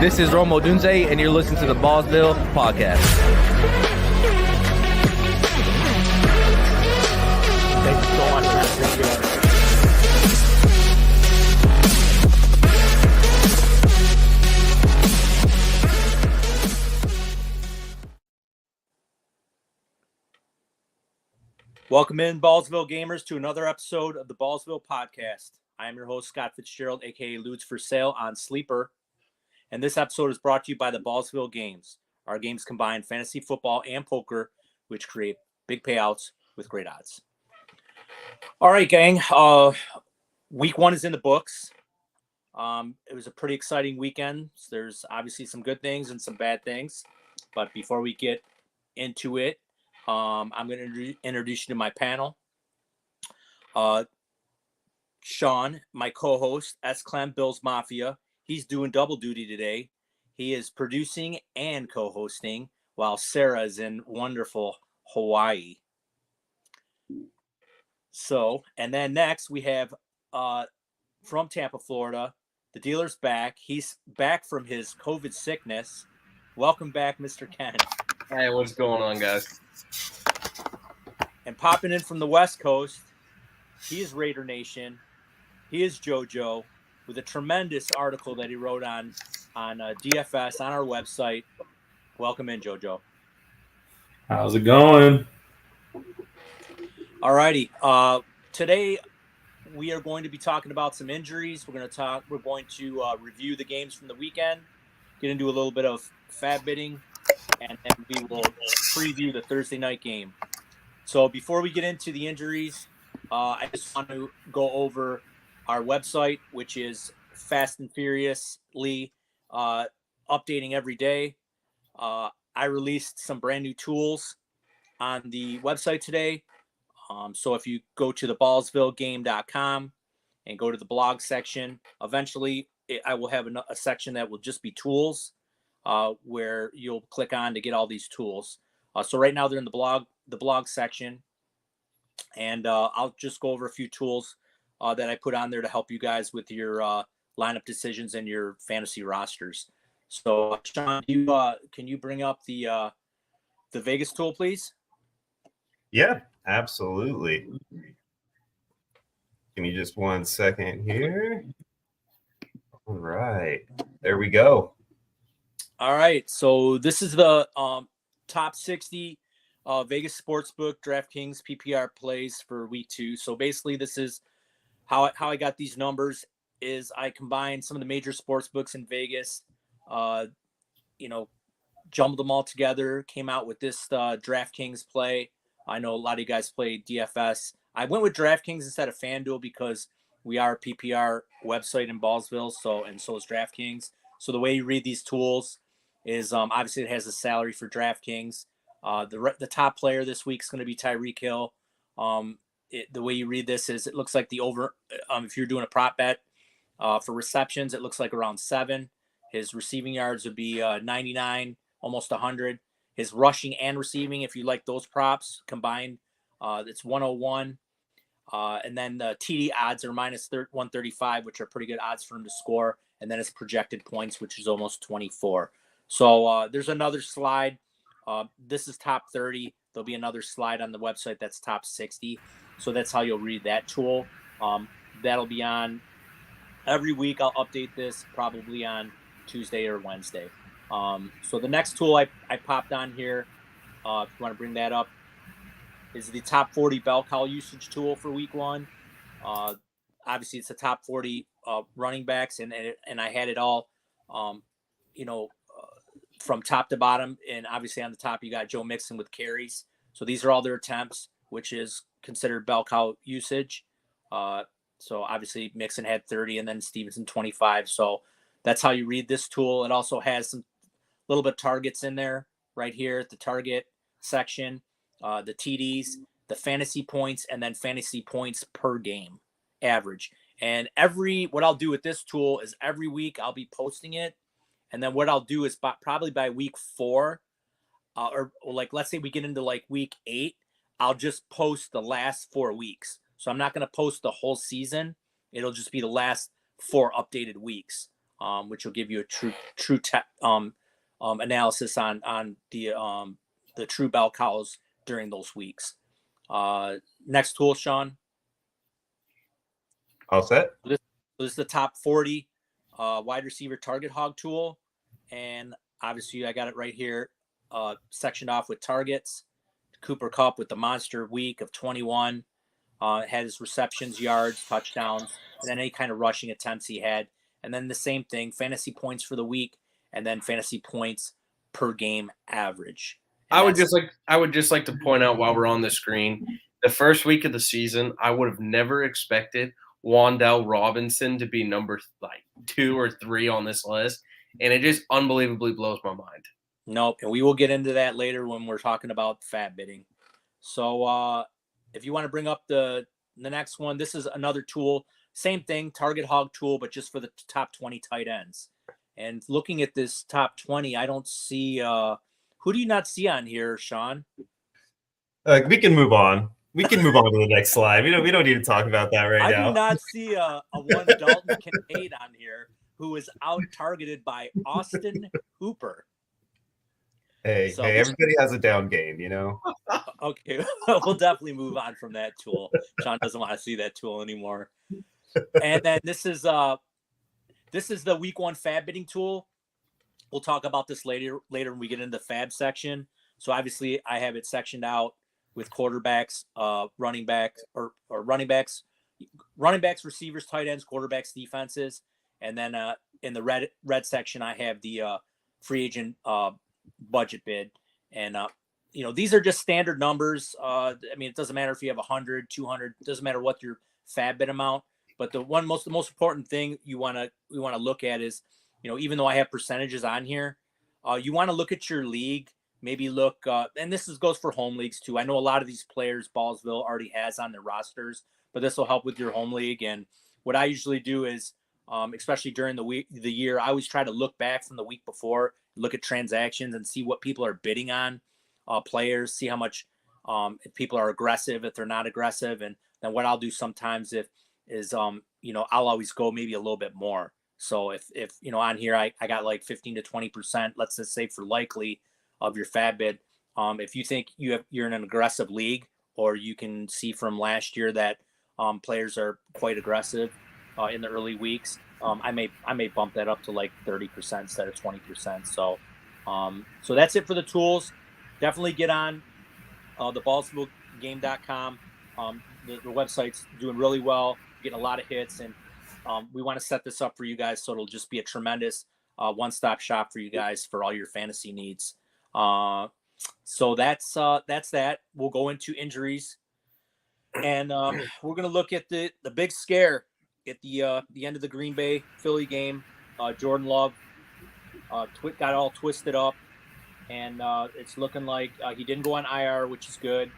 This is Romo Dunze, and you're listening to the Ballsville Podcast. Thank you so much, man. Appreciate it. Welcome in, Ballsville gamers, to another episode of the Ballsville Podcast. I am your host, Scott Fitzgerald, a.k.a. Ludes for Sale on Sleeper. And this episode is brought to you by the Ballsville Games. Our games combine fantasy football and poker, which create big payouts with great odds. All right, gang. Week 1 is in the books. It was a pretty exciting weekend. There's obviously some good things and some bad things. But before we get into it, I'm going to introduce you to my panel. Sean, my co-host, S-Clam Bills Mafia. He's doing double duty today. He is producing and co-hosting while Sarah is in wonderful Hawaii. So, and then next we have from Tampa, Florida, the dealer's back. He's back from his COVID sickness. Welcome back, Mr. Ken. Hey, what's going on, guys? And popping in from the West Coast, he is Raider Nation. He is JoJo, with a tremendous article that he wrote on DFS on our website. Welcome in, JoJo. How's it going? All righty. Today we are going to be talking about some injuries. We're going to review the games from the weekend, get into a little bit of FAAB bidding, and then we will preview the Thursday night game. So before we get into the injuries, I just want to go over our website, which is fast and furiously updating every day. I released some brand new tools on the website today. So if you go to the ballsvillegame.com and go to the blog section, eventually I will have a section that will just be tools, where you'll click on to get all these tools. So right now they're in the blog section, and I'll just go over a few tools that I put on there to help you guys with your lineup decisions and your fantasy rosters. So, Sean, can you bring up the Vegas tool, please? Yeah, absolutely. Give me just 1 second here. All right, there we go. All right, so this is the top 60 Vegas Sportsbook DraftKings PPR plays for week 2. So basically, this is how I got these numbers. Is I combined some of the major sports books in Vegas, jumbled them all together, came out with this DraftKings play. I know a lot of you guys play DFS. I went with DraftKings instead of FanDuel because we are a PPR website in Ballsville, so is DraftKings. So the way you read these tools is obviously it has a salary for DraftKings. The top player this week is going to be Tyreek Hill. The way you read this is it looks like the over, if you're doing a prop bet for receptions, it looks like around 7. His receiving yards would be 99, almost 100. His rushing and receiving, if you like those props combined, it's 101. And then the TD odds are minus 135, which are pretty good odds for him to score. And then his projected points, which is almost 24. So there's another slide. This is top 30. There'll be another slide on the website that's top 60. So that's how you'll read that tool. That'll be on every week. I'll update this probably on Tuesday or Wednesday. So the next tool I popped on here, if you want to bring that up, is the top 40 bell cow usage tool for week 1. Obviously, it's the top 40 running backs, and I had it all, from top to bottom. And obviously on the top, you got Joe Mixon with carries. So these are all their attempts, which is considered bell cow usage. So obviously Mixon had 30 and then Stevenson 25. So that's how you read this tool. It also has some little bit of targets in there right here at the target section, the TDs, the fantasy points, and then fantasy points per game average. And what I'll do with this tool is every week I'll be posting it. And then what I'll do is probably by week 4, or like, let's say we get into like week 8, I'll just post the last 4 weeks. So I'm not going to post the whole season. It'll just be the last 4 updated weeks. which will give you a true analysis on the true bell cows during those weeks. Next tool, Sean. All set. This is the top 40 wide receiver target hog tool, and obviously I got it right here, sectioned off with targets. Cooper Kupp with the monster week of 21, had his receptions, yards, touchdowns, and then any kind of rushing attempts he had. And then the same thing, fantasy points for the week, and then fantasy points per game average. And I would just like to point out while we're on the screen, the first week of the season, I would have never expected Wan'Dale Robinson to be number 2 or 3 on this list, and it just unbelievably blows my mind. Nope, and we will get into that later when we're talking about FAAB bidding. So if you want to bring up the next one, this is another tool, same thing, target hog tool, but just for the top 20 tight ends. And looking at this top 20, I don't see who do you not see on here, Sean? We can move on. We can move on to the next slide. We don't need to talk about that now. I do not see a one Dalton Kincaid on here who is out targeted by Austin Hooper. Hey, everybody has a down game, Okay, we'll definitely move on from that tool. Sean doesn't want to see that tool anymore. And then this is the week 1 FAAB bidding tool. We'll talk about this later when we get into the FAAB section. So obviously I have it sectioned out with quarterbacks, running backs, receivers, tight ends, quarterbacks, defenses. And then in the red section, I have the free agent budget bid. And, these are just standard numbers. It doesn't matter if you have 100, 200, it doesn't matter what your FAAB bid amount. But the most important thing we want to look at is, even though I have percentages on here, you want to look at your league. Maybe look, and this goes for home leagues too. I know a lot of these players Ballsville already has on their rosters, but this will help with your home league. And what I usually do is, especially during the year, I always try to look back from the week before, look at transactions and see what people are bidding on players, see how much if people are aggressive, if they're not aggressive. And then what I'll do sometimes I'll always go maybe a little bit more. So if on here, I got like 15 to 20%, let's just say for likely of your FAAB bid. If you think you're in an aggressive league, or you can see from last year that players are quite aggressive in the early weeks, I may bump that up to like 30% instead of 20%. So that's it for the tools. Definitely get on the ballsvillegame.com. The website's doing really well, getting a lot of hits, and we want to set this up for you guys so it'll just be a tremendous one-stop shop for you guys for all your fantasy needs. So that's that. We'll go into injuries, and we're gonna look at the big scare at the end of the Green Bay Philly game. Jordan Love got all twisted up, and it's looking like he didn't go on IR, which is good.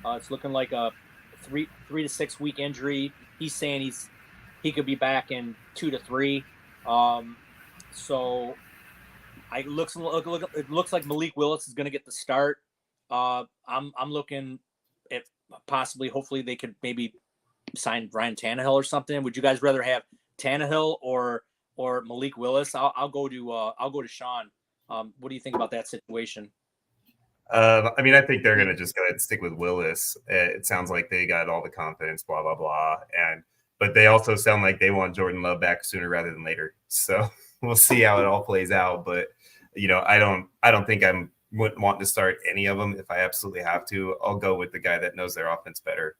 It's looking like a 3 to 6 week injury. He's saying he could be back in 2 to 3. So it looks like Malik Willis is going to get the start. I'm looking at hopefully they could maybe sign Ryan Tannehill or something. Would you guys rather have Tannehill or Malik Willis? I'll go to Sean. What do you think about that situation? I think they're going to just go ahead and stick with Willis. It sounds like they got all the confidence, blah, blah, blah. But they also sound like they want Jordan Love back sooner rather than later. So we'll see how it all plays out. But, I don't think I'm wanting to start any of them. If I absolutely have to, I'll go with the guy that knows their offense better.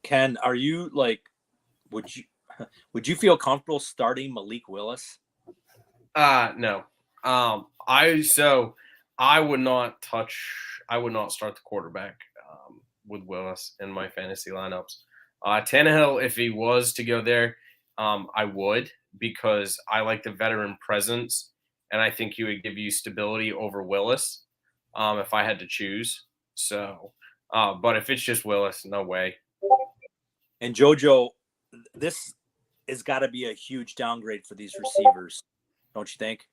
Ken, are you would you feel comfortable starting Malik Willis? No. I would not start the quarterback with Willis in my fantasy lineups. Tannehill, if he was to go there, I would, because I like the veteran presence, and I think he would give you stability over Willis if I had to choose. So, but if it's just Willis, no way. And JoJo, this has got to be a huge downgrade for these receivers, don't you think?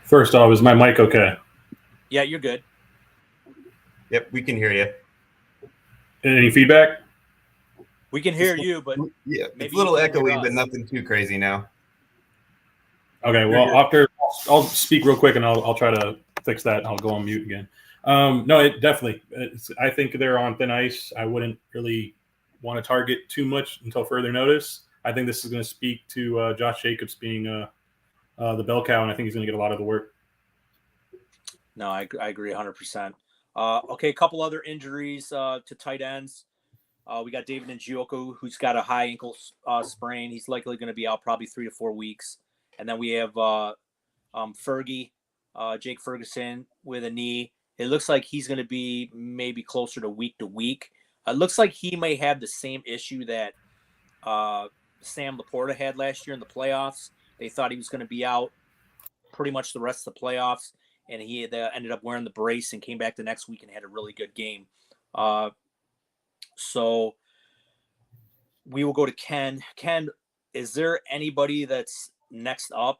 First off, is my mic okay? Yeah, you're good. Yep, we can hear you. Any feedback? We can hear you, but Yeah, maybe it's a little you can hear echoey, but us. nothing too crazy now. Okay, well, I'll speak real quick and I'll try to fix that. I'll go on mute again. No, it definitely. I think they're on thin ice. I wouldn't really want to target too much until further notice. I think this is going to speak to Josh Jacobs being the bell cow, and I think he's going to get a lot of the work. No, I agree 100%. Okay, a couple other injuries to tight ends. We got David Njoku, who's got a high ankle sprain. He's likely going to be out probably 3 to 4 weeks. And then we have Fergie, Jake Ferguson with a knee. It looks like he's going to be maybe closer to week. It looks like he may have the same issue that Sam Laporta had last year in the playoffs. They thought he was going to be out pretty much the rest of the playoffs, and he ended up wearing the brace and came back the next week and had a really good game. So we will go to Ken. Ken, is there anybody that's next up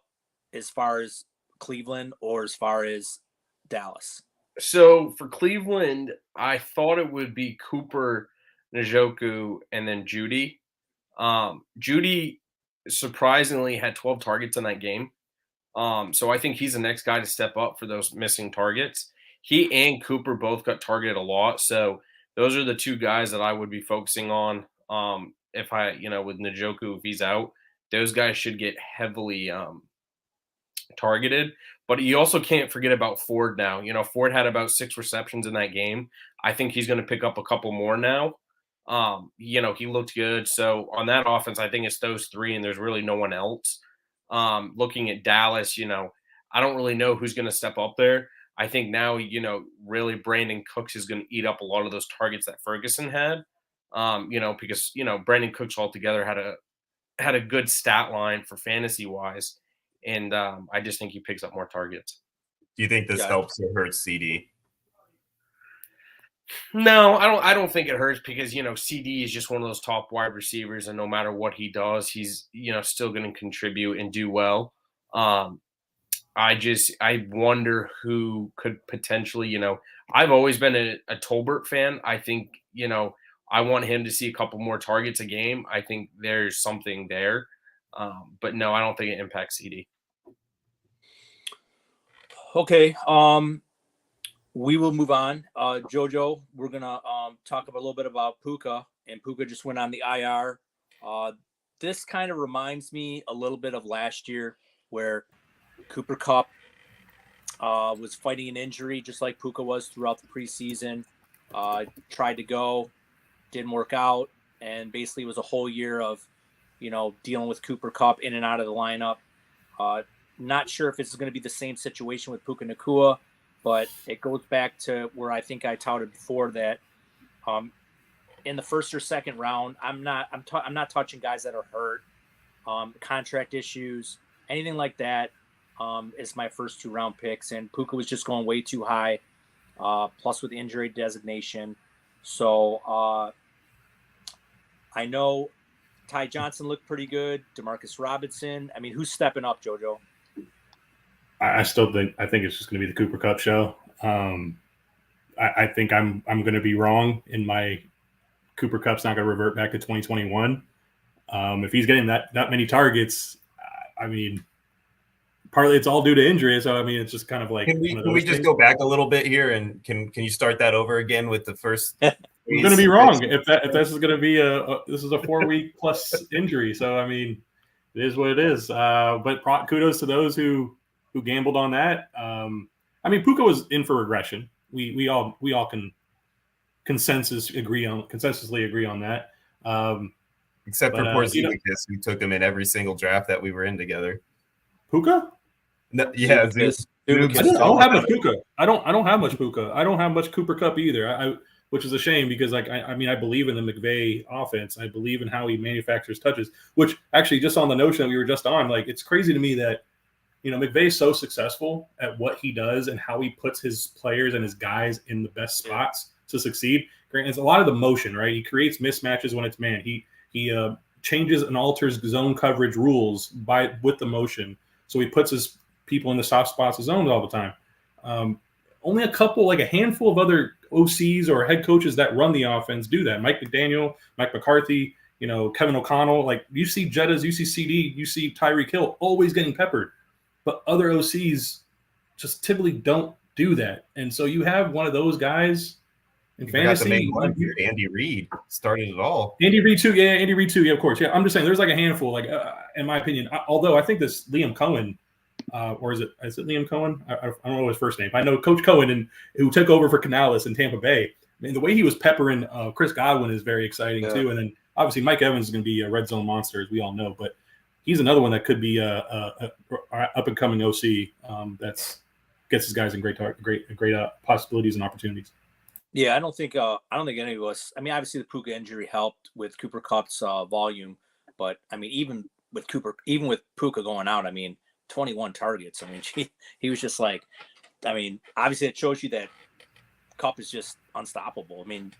as far as Cleveland or as far as Dallas? So for Cleveland, I thought it would be Cooper, Njoku, and then Judy. Judy surprisingly had 12 targets in that game. So I think he's the next guy to step up for those missing targets. He and Cooper both got targeted a lot. So those are the two guys that I would be focusing on. If I, with Njoku, if he's out, those guys should get heavily targeted. But you also can't forget about Ford now. Ford had about 6 receptions in that game. I think he's going to pick up a couple more now. He looked good. So on that offense, I think it's those 3, and there's really no one else. Looking at Dallas, I don't really know who's going to step up there. I think now, really Brandon Cooks is going to eat up a lot of those targets that Ferguson had. Because Brandon Cooks altogether had a good stat line for fantasy wise, and I just think he picks up more targets. Do you think this helps or hurts CD? No, I don't think it hurts because CD is just one of those top wide receivers, and no matter what he does, he's still going to contribute and do well. I wonder who could potentially, I've always been a Tolbert fan. I think, I want him to see a couple more targets a game. I think there's something there. But no, I don't think it impacts CD. Okay. We will move on. Jojo, we're going to talk a little bit about Puka, and Puka just went on the IR. This kind of reminds me a little bit of last year where Cooper Kupp was fighting an injury just like Puka was throughout the preseason. Tried to go, didn't work out, and basically it was a whole year of, dealing with Cooper Kupp in and out of the lineup. Not sure if it's going to be the same situation with Puka Nacua, but it goes back to where I think I touted before that in the first or second round, I'm not touching guys that are hurt, contract issues, anything like that. Is my first 2 round picks, and Puka was just going way too high, plus with injury designation. So I know Ty Johnson looked pretty good. Demarcus Robinson. I mean, who's stepping up, JoJo? I think it's just going to be the Cooper Kupp show. I think I'm going to be wrong in my Cooper Kupp's not going to revert back to 2021. If he's getting that many targets, I mean, partly it's all due to injury. So, I mean, it's just kind of like. Can we just go back a little bit here and can you start that over again with the first? I'm going to be wrong if this is going to be this is a 4-week plus injury. So, I mean, it is what it is. But kudos to those who gambled on that. I mean, Puka was in for regression. We all can consensusly agree on that. Except for poor Zemeckis, who took him in every single draft that we were in together. Puka? No, yeah, I don't have much Puka. I don't have much Puka. I don't have much Cooper Kupp either. Which is a shame because I believe in the McVay offense. I believe in how he manufactures touches. Which actually, just on the notion that we were just on, like it's crazy to me that McVay is so successful at what he does and how he puts his players and his guys in the best spots to succeed. It's a lot of the motion, right? He creates mismatches when it's man. He changes and alters zone coverage rules with the motion. So he puts his people in the soft spots of zones all the time. Only a handful of other OCs or head coaches that run the offense do that. Mike McDaniel, Mike McCarthy, Kevin O'Connell. Like you see Jettas, you see CD, you see Tyreek Hill always getting peppered, but other OCs just typically don't do that. And so you have one of those guys in fantasy. The main one here, Andy Reid started it all. Andy Reid too, yeah, of course. Yeah, I'm just saying there's like a handful, like in my opinion. Although I think this Liam Cohen, or is it Liam Cohen? I don't know his first name. I know Coach Cohen, who took over for Canales in Tampa Bay. I mean, the way he was peppering Chris Godwin is very exciting too. And then obviously Mike Evans is going to be a red zone monster, as we all know. But he's another one that could be a up and coming OC that's gets his guys in great possibilities and opportunities. Yeah, I don't think any of us. I mean, obviously the Puka injury helped with Cooper Kupp's volume, but I mean, even with Puka going out, I mean, 21 targets. I mean, he was just like, I mean, obviously it shows you that Kupp is just unstoppable. I mean,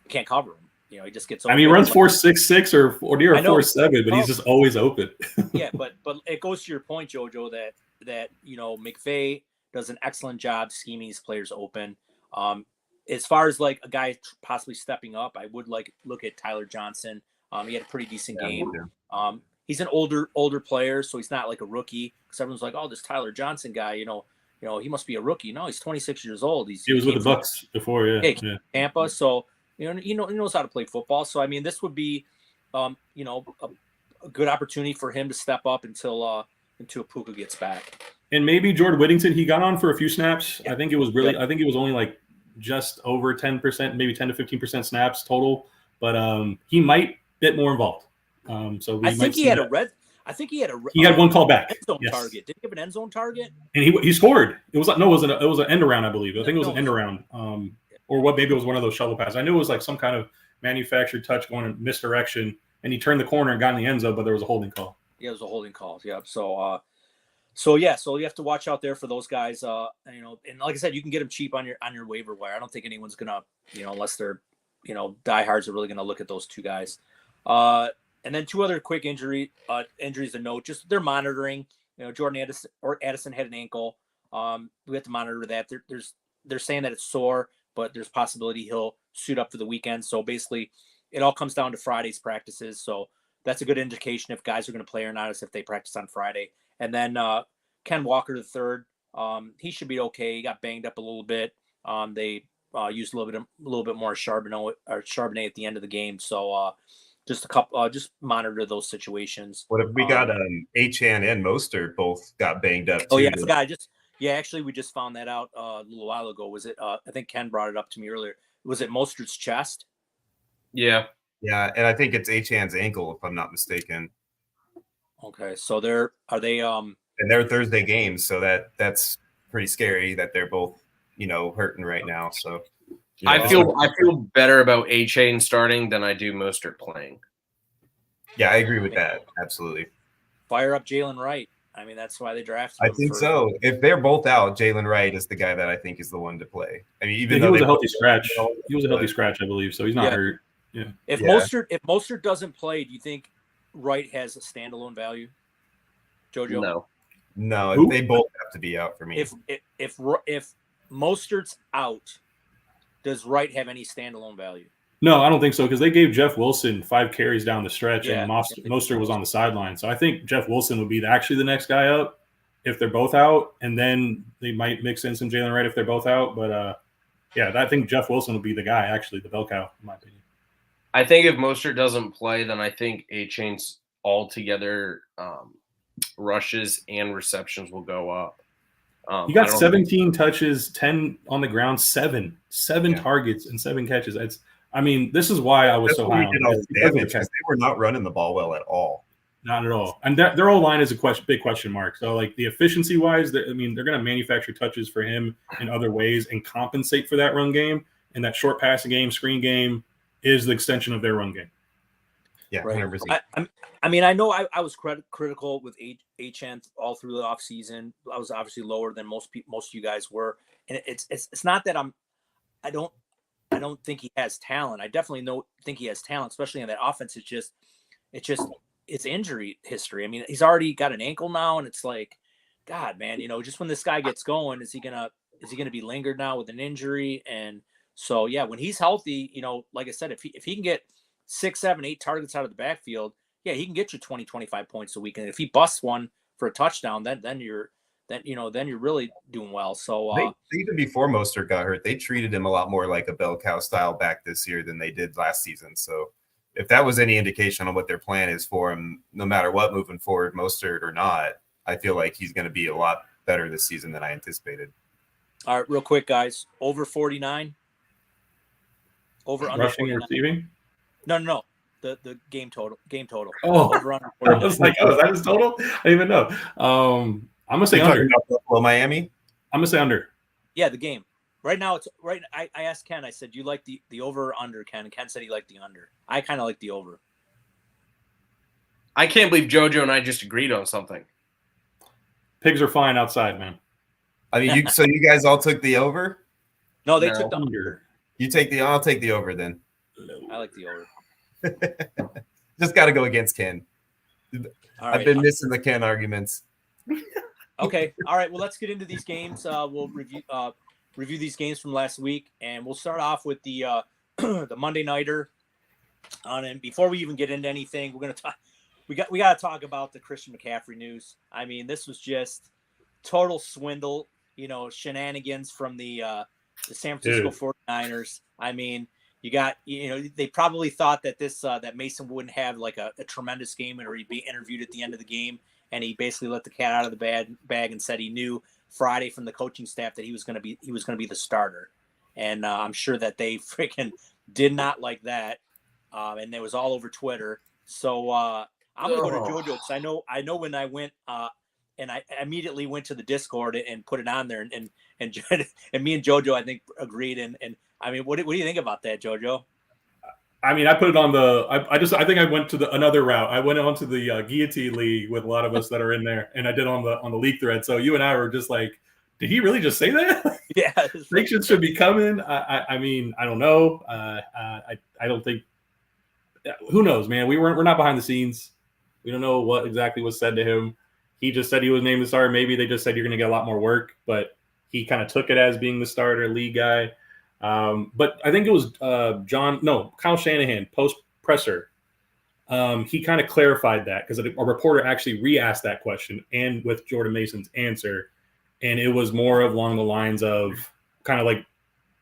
you can't cover him. He just gets. I mean, he runs 4.66 or near a 4.7, but he's just always open. Yeah, but it goes to your point, JoJo, that McVay does an excellent job scheming these players open. As far as like a guy possibly stepping up, I would look at Tyler Johnson. He had a pretty decent game. He's an older player, so he's not like a rookie. Because everyone's like, "Oh, this Tyler Johnson guy, he must be a rookie." No, he's 26 years old. He was with the Bucks before, yeah. Tampa. So he knows how to play football. So I mean, this would be, a good opportunity for him to step up until Puka gets back. And maybe Jordan Whittington, he got on for a few snaps. Yeah. I think it was only like just over 10%, maybe 10 to 15% snaps total. But he might get more involved. I think he had one call back. End zone target. Did he have an end zone target? And he scored. It was an end around, I believe. I think it was an end around. Or what? Maybe it was one of those shovel passes. I knew it was like some kind of manufactured touch going in misdirection, and he turned the corner and got in the end zone, but there was a holding call. Yeah, it was a holding call. Yeah. So you have to watch out there for those guys. And like I said, you can get them cheap on your waiver wire. I don't think anyone's gonna, unless they're, diehards are really gonna look at those two guys. And then two other quick injuries to note. Just they're monitoring. Jordan Addison had an ankle. We have to monitor that. They're saying that it's sore, but there's possibility he'll suit up for the weekend. So basically, it all comes down to Friday's practices. So that's a good indication if guys are going to play or not, is if they practice on Friday. And then Ken Walker III, he should be okay. He got banged up a little bit. They used a little bit more Charbonnet at the end of the game. So just monitor those situations. What if we got Achane and Mostert both got banged up too? Oh yeah, I forgot. Actually, we just found that out a little while ago. Was it? I think Ken brought it up to me earlier. Was it Mostert's chest? Yeah, and I think it's Achane's ankle, if I'm not mistaken. Okay, so they're Thursday games, so that's pretty scary that they're both hurting right now. So I feel better about Achane starting than I do Mostert playing. Yeah, I agree with that. Absolutely. Fire up Jalen Wright. I mean, that's why they drafted him. I think so. If they're both out, Jalen Wright is the guy that I think is the one to play. I mean, even though he was a healthy scratch. He was a healthy scratch, I believe. So he's not hurt. Yeah. If Mostert doesn't play, do you think Wright has a standalone value? JoJo? No, they both have to be out for me. If Mostert's out, does Wright have any standalone value? No, I don't think so, because they gave Jeff Wilson 5 carries down the stretch, and Mostert was on the sideline. So I think Jeff Wilson would be actually the next guy up if they're both out, and then they might mix in some Jalen Wright if they're both out. But I think Jeff Wilson would be the guy, actually, the bell cow, in my opinion. I think if Mostert doesn't play, then I think Achane's altogether rushes and receptions will go up. He got 17 touches, 10 on the ground, seven targets and 7 catches. This is why I was so high on him. They were not running the ball well at all. Not at all. And their whole line is a big question mark. So, like, the efficiency-wise, they're going to manufacture touches for him in other ways and compensate for that run game. And that short passing game, screen game is the extension of their run game. Yeah, right. 100%. I know I was critical with Achane all through the offseason. I was obviously lower than most of you guys were. And it's not that I don't think he has talent. I definitely think he has talent, especially in that offense. It's injury history. I mean, he's already got an ankle now, and it's like, God, man, just when this guy gets going, is he gonna be lingered now with an injury? And so, yeah, when he's healthy, like I said, if he can get 6, 7, 8 targets out of the backfield, yeah, he can get you 20, 25 points a week. And if he busts one for a touchdown, then you're really doing well. So even before Mostert got hurt, they treated him a lot more like a bell cow style back this year than they did last season. So if that was any indication on what their plan is for him, no matter what moving forward, Mostert or not, I feel like he's going to be a lot better this season than I anticipated. all right, real quick, guys, over 49, over under Rushing and 49. receiving. No. The game total. Oh, Over under I 49. was like, oh, is that his total? I didn't even know. I'm gonna say You're under. talking about Buffalo, Miami? I'm gonna say under. Yeah, the game. Right now, it's right. I asked Ken. I said, "You like the over or under?" Ken. And Ken said he liked the under. I kind of like the over. I can't believe JoJo and I just agreed on something. Pigs are flying outside, man. I mean, so you guys all took the over? No, they No. took the under. Under. You take the. I'll take the over then. I like the over. Just got to go against Ken. All I've right. been missing the Ken arguments. Okay. All right. Well, let's get into these games. We'll review these games from last week, and we'll start off with the the Monday nighter. And before we even get into anything, we're gonna talk. We got to talk about the Christian McCaffrey news. I mean, this was just total swindle. Shenanigans from the San Francisco 49ers. I mean, they probably thought that that Mason wouldn't have like a tremendous game or he'd be interviewed at the end of the game. And he basically let the cat out of the bag and said he knew Friday from the coaching staff that he was going to be the starter. And I'm sure that they freaking did not like that. And it was all over Twitter. So I'm going to go to JoJo because I know when I went and I immediately went to the Discord and put it on there and me and JoJo, I think, agreed. And I mean, what do you think about that, JoJo? I mean, I put it on I think I went to another route. I went on to the Guillotine League with a lot of us that are in there, and I did on the league thread. So you and I were just like, did he really just say that? Yeah. Sanctions should be coming. I mean, I don't know. I don't think. Who knows, man? We're not behind the scenes. We don't know what exactly was said to him. He just said he was named the starter. Maybe they just said you're going to get a lot more work, but he kind of took it as being the starter, lead guy. But I think it was Kyle Shanahan post presser. He kind of clarified that because a reporter actually re-asked that question and with Jordan Mason's answer, and it was more along the lines of kind of like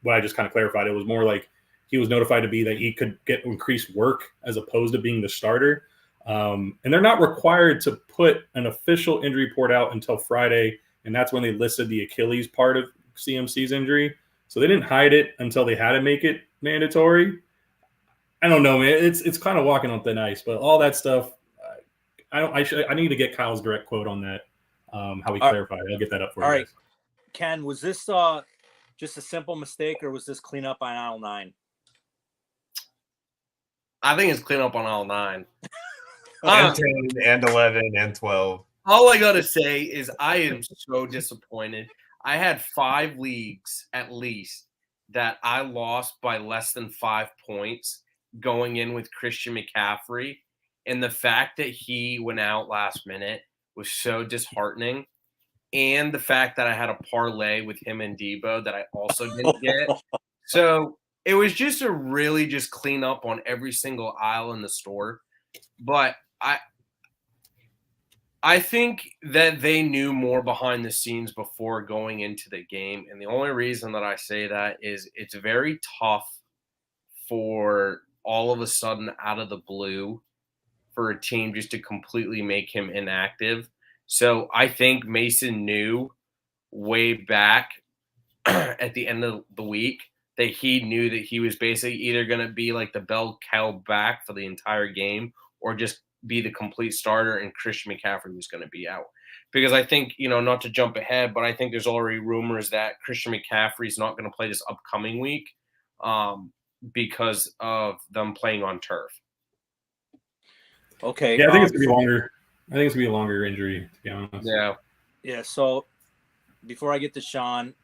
what I just kind of clarified. It was more like he was notified to be that he could get increased work as opposed to being the starter. And they're not required to put an official injury report out until Friday, and that's when they listed the Achilles part of CMC's injury. So they didn't hide it until they had to make it mandatory. I don't know, man. It's kind of walking on thin ice, but all that stuff. I need to get Kyle's direct quote on that. How he clarified it. I'll get that up for you. All right, Ken, was this just a simple mistake, or was this cleanup on aisle 9? I think it's cleanup on aisle 9. And 10, and 11, and 12. All I gotta say is I am so disappointed. I had 5 leagues at least that I lost by less than 5 points going in with Christian McCaffrey. And the fact that he went out last minute was so disheartening. And the fact that I had a parlay with him and Debo that I also didn't get. So it was just a really just clean up on every single aisle in the store. But I think that they knew more behind the scenes before going into the game. And the only reason that I say that is it's very tough for all of a sudden out of the blue for a team just to completely make him inactive. So I think Mason knew way back at the end of the week that he knew that he was basically either going to be like the bell cow back for the entire game or just be the complete starter and Christian McCaffrey was going to be out. Because I think, not to jump ahead, but I think there's already rumors that Christian McCaffrey is not going to play this upcoming week because of them playing on turf. Okay. Yeah, I think it's going to be longer. I think it's going to be a longer injury, to be honest. Yeah. So before I get to Sean,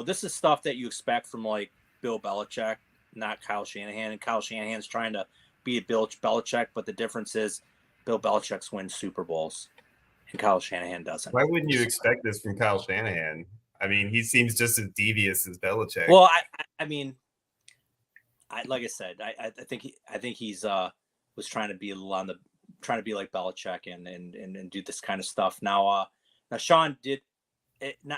this is stuff that you expect from like Bill Belichick, not Kyle Shanahan. And Kyle Shanahan's trying to be a Bill Belichick, but the difference is Bill Belichick's wins Super Bowls and Kyle Shanahan doesn't. Why wouldn't you expect this from Kyle Shanahan? I mean, he seems just as devious as Belichick. Well, I mean, like I said, I think he's was trying to be trying to be like Belichick and do this kind of stuff. Now Sean,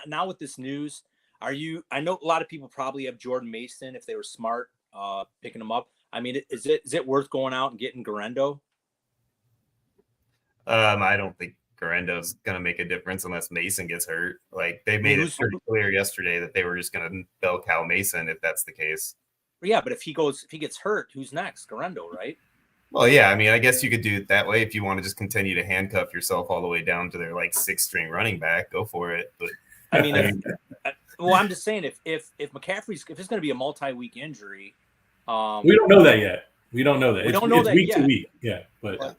now with this news, I know a lot of people probably have Jordan Mason if they were smart picking him up. I mean, is it worth going out and getting Garendo? I don't think Garendo's going to make a difference unless Mason gets hurt. Like they made it pretty clear yesterday that they were just going to bell cow Mason if that's the case. Yeah, but if he gets hurt, who's next? Garendo, right? Well, yeah, I mean, I guess you could do it that way if you want to just continue to handcuff yourself all the way down to their like 6th string running back. Go for it. But I mean, well, I'm just saying if McCaffrey's if it's going to be a multi-week injury, we don't know that yet. We don't know that. We don't know that week yet. to week. Yeah, but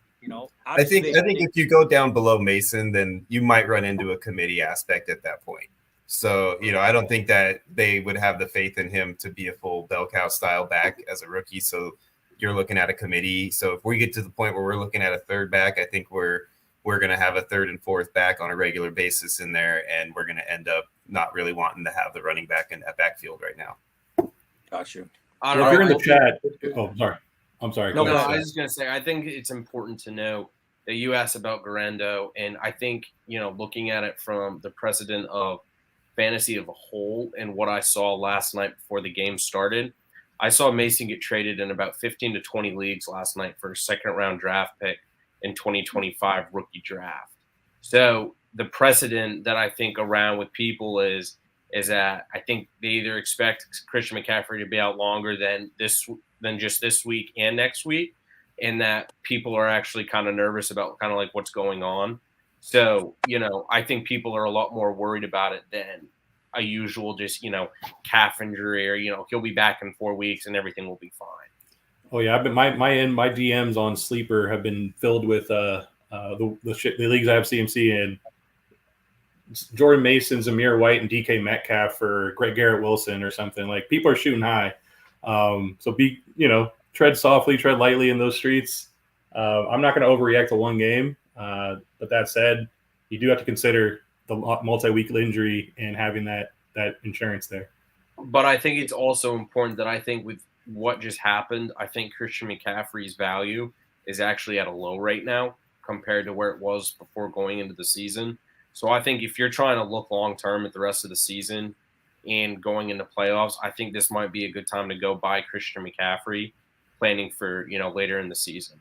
I think if you go down below Mason, then you might run into a committee aspect at that point. So, I don't think that they would have the faith in him to be a full bell cow style back as a rookie. So you're looking at a committee. So if we get to the point where we're looking at a third back, I think we're going to have a 3rd and 4th back on a regular basis in there. And we're going to end up not really wanting to have the running back in that backfield right now. Got you. If you're in the chat, I'm sorry. No, I was just going to say, I think it's important to know that you asked about Garendo. And I think, looking at it from the precedent of fantasy of a whole and what I saw last night before the game started, I saw Mason get traded in about 15 to 20 leagues last night for a 2nd-round draft pick in 2025 rookie draft. So the precedent that I think around with people is that I think they either expect Christian McCaffrey to be out longer than just this week and next week, and that people are actually kind of nervous about kind of like what's going on. So, I think people are a lot more worried about it than a usual just, calf injury or, he'll be back in 4 weeks and everything will be fine. Oh yeah, I've been my DMs on Sleeper have been filled with the leagues I have CMC in. Jordan Mason, Zamir White, and DK Metcalf for Garrett Wilson or something. Like people are shooting high. So tread softly, tread lightly in those streets. I'm not going to overreact to one game. But that said, you do have to consider the multi-week injury and having that insurance there. But I think it's also important that I think with what just happened, I think Christian McCaffrey's value is actually at a low right now compared to where it was before going into the season. So I think if you're trying to look long-term at the rest of the season and going into playoffs, I think this might be a good time to go buy Christian McCaffrey, planning for, later in the season.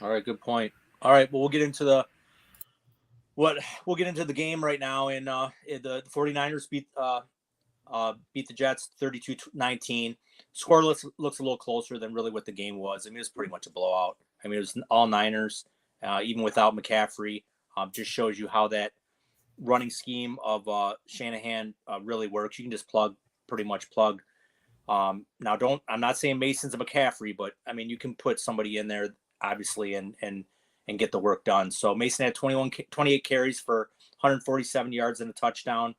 All right, good point. All right, well, we'll get into the game right now. And the 49ers beat the Jets 32-19. Score looks a little closer than really what the game was. I mean, it was pretty much a blowout. I mean, it was all Niners, even without McCaffrey. Just shows you how that running scheme of Shanahan really works. You can just pretty much plug. Now, I'm not saying Mason's a McCaffrey, but I mean, you can put somebody in there obviously and get the work done. So Mason had 28 carries for 147 yards and a touchdown.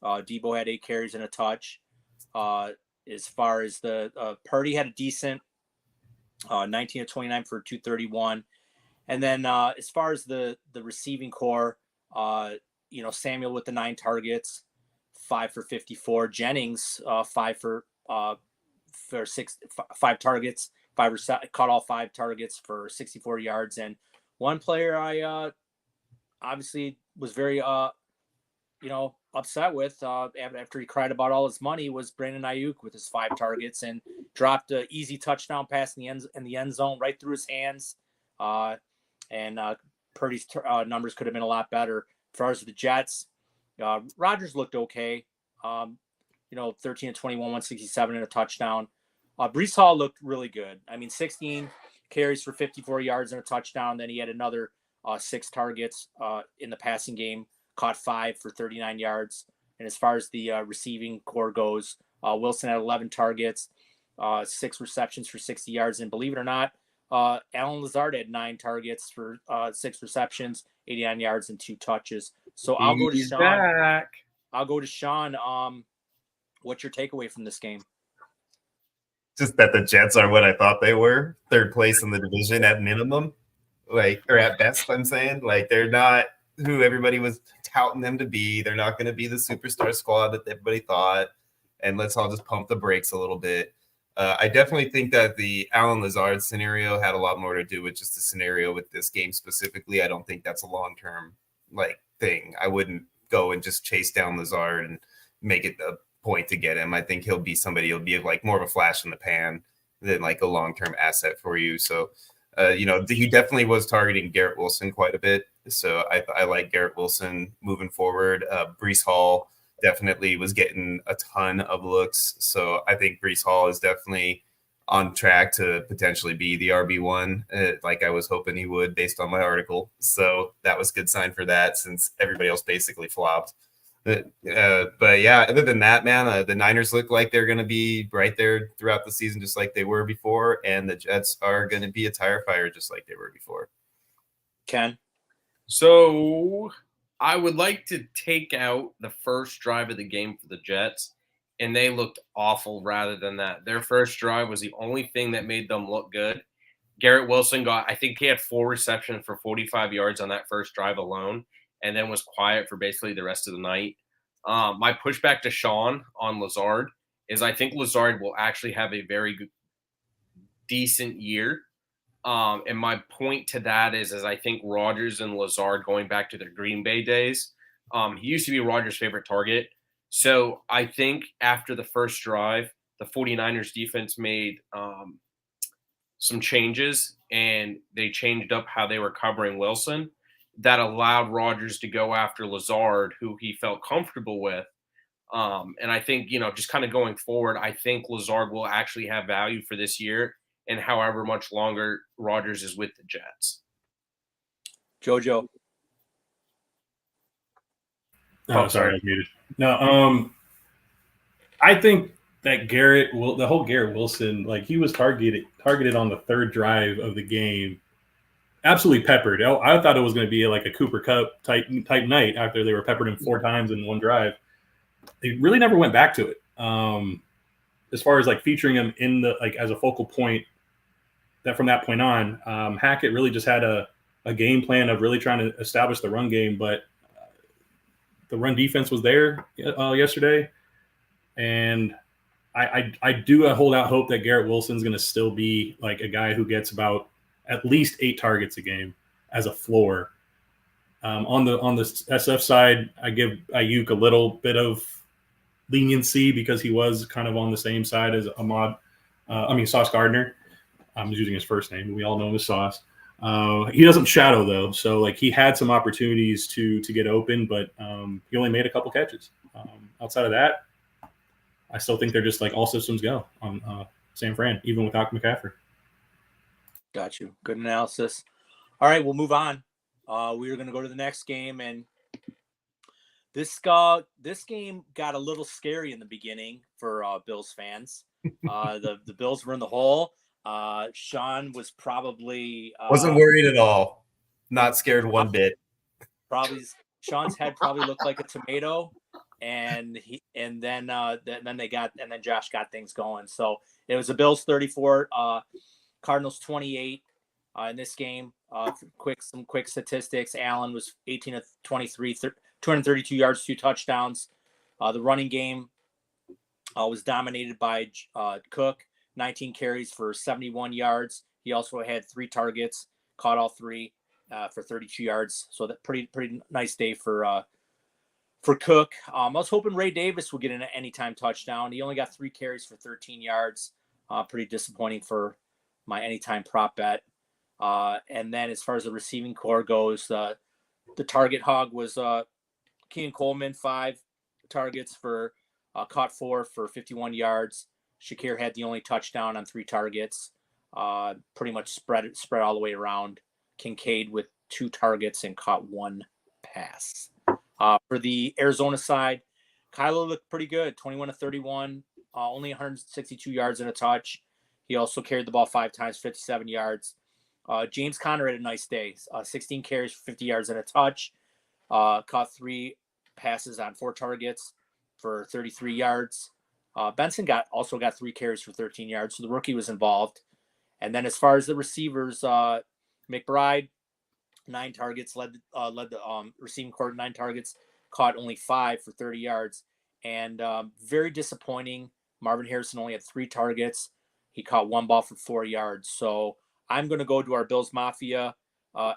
Debo had 8 carries and a touch. As far as the Purdy had a decent 19 of 29 for 231. And then as far as the receiving core, Samuel with the 9 targets, 5 for 54. Jennings 5 for 5 targets, caught all 5 targets for 64 yards. And one player I obviously was very upset with after he cried about all his money was Brandon Ayuk with his 5 targets and dropped an easy touchdown pass in the end zone right through his hands. And Purdy's numbers could have been a lot better. As far as the Jets, Rodgers looked okay. 13 of 21, 167 and a touchdown. Breece Hall looked really good. I mean, 16 carries for 54 yards and a touchdown. Then he had another 6 targets in the passing game, caught 5 for 39 yards. And as far as the receiving core goes, Wilson had 11 targets, 6 receptions for 60 yards. And believe it or not, Alan Lazard had 9 targets for 6 receptions, 89 yards, and 2 touches. So I'll go to Sean. Back. I'll go to Sean. What's your takeaway from this game? Just that the Jets are what I thought they were, 3rd place in the division at minimum, or at best. I'm saying they're not who everybody was touting them to be. They're not going to be the superstar squad that everybody thought. And let's all just pump the brakes a little bit. I definitely think that the Alan Lazard scenario had a lot more to do with just the scenario with this game specifically. I don't think that's a long-term thing. I wouldn't go and just chase down Lazard and make it a point to get him. I think he'll be more of a flash in the pan than a long-term asset for you. So, he definitely was targeting Garrett Wilson quite a bit. So I like Garrett Wilson moving forward. Breece Hall definitely was getting a ton of looks. So I think Breece Hall is definitely on track to potentially be the RB1, like I was hoping he would based on my article. So that was a good sign for that since everybody else basically flopped. But yeah, other than that, man, the Niners look like they're going to be right there throughout the season, just like they were before. And the Jets are going to be a tire fire just like they were before. Ken? So I would like to take out the first drive of the game for the Jets, and they looked awful rather than that. Their first drive was the only thing that made them look good. Garrett Wilson I think he had 4 receptions for 45 yards on that first drive alone, and then was quiet for basically the rest of the night. My pushback to Sean on Lazard is I think Lazard will actually have a very good, decent year. And my point to that is I think Rodgers and Lazard, going back to their Green Bay days, he used to be Rodgers' favorite target. So I think after the first drive, the 49ers defense made some changes, and they changed up how they were covering Wilson. That allowed Rodgers to go after Lazard, who he felt comfortable with. And I think, just kind of going forward, I think Lazard will actually have value for this year and however much longer Rodgers is with the Jets. Jojo. Oh, sorry, I was muted. No, I think that the whole Garrett Wilson, he was targeted on the third drive of the game, absolutely peppered. I thought it was going to be like a Cooper Kupp type night after they were peppered him 4 times in one drive. They really never went back to it. As far as featuring him in the as a focal point, that from that point on, Hackett really just had a game plan of really trying to establish the run game, but the run defense was there yesterday, and I do hold out hope that Garrett Wilson's going to still be a guy who gets about at least 8 targets a game as a floor. On the SF side, I give Ayuk a little bit of leniency because he was kind of on the same side as Sauce Gardner. I'm using his first name. We all know him as Sauce. He doesn't shadow though, so he had some opportunities to get open, but he only made a couple catches. Outside of that, I still think they're just all systems go on San Fran, even without McCaffrey. Got you. Good analysis. All right, we'll move on. We are going to go to the next game, and this game got a little scary in the beginning for Bills fans. The Bills were in the hole. Sean was probably wasn't worried at all. Not scared one bit. Probably Sean's head probably looked like a tomato, and then Josh got things going. So it was the Bills 34, Cardinals 28 in this game. Some quick statistics. Allen was 18 of 23, 232 yards, 2 touchdowns. The running game was dominated by Cook, 19 carries for 71 yards. He also had 3 targets, caught all 3 for 32 yards. So that pretty nice day for Cook. I was hoping Ray Davis would get an anytime touchdown. He only got 3 carries for 13 yards. Pretty disappointing for my anytime prop bet. And then as far as the receiving core goes, the target hog was Keenan Coleman, 5 targets for caught 4 for 51 yards. Shakir had the only touchdown on 3 targets. Pretty much spread all the way around. Kincaid with 2 targets and caught 1 pass. For the Arizona side, Kyler looked pretty good, 21 of 31, only 162 yards and a touch. He also carried the ball 5 times, 57 yards. James Conner had a nice day, 16 carries for 50 yards and a touch. Caught 3 passes on 4 targets for 33 yards. Benson also got 3 carries for 13 yards, so the rookie was involved. And then as far as the receivers, McBride, 9 targets, led the receiving court, 9 targets, caught only 5 for 30 yards. And very disappointing, Marvin Harrison only had 3 targets, He caught one ball for 4 yards. So I'm going to go to our Bills Mafia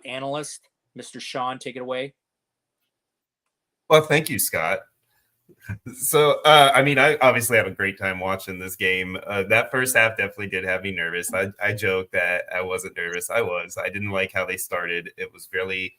analyst, Mr. Sean. Take it away. Well, thank you, Scott. So, I mean, I obviously had a great time watching this game. That first half definitely did have me nervous. I joke that I wasn't nervous. I was. I didn't like how they started. It was really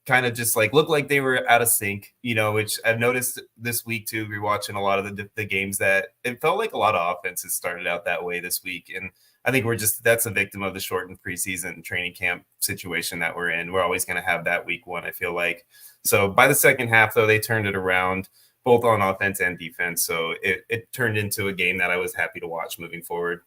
kind of just like looked like they were out of sync, which I've noticed this week too. We're watching a lot of the games that it felt like a lot of offenses started out that way this week. And I think that's a victim of the shortened preseason training camp situation that we're in. We're always going to have that week one, I feel like. So by the second half, though, they turned it around both on offense and defense. So it turned into a game that I was happy to watch moving forward.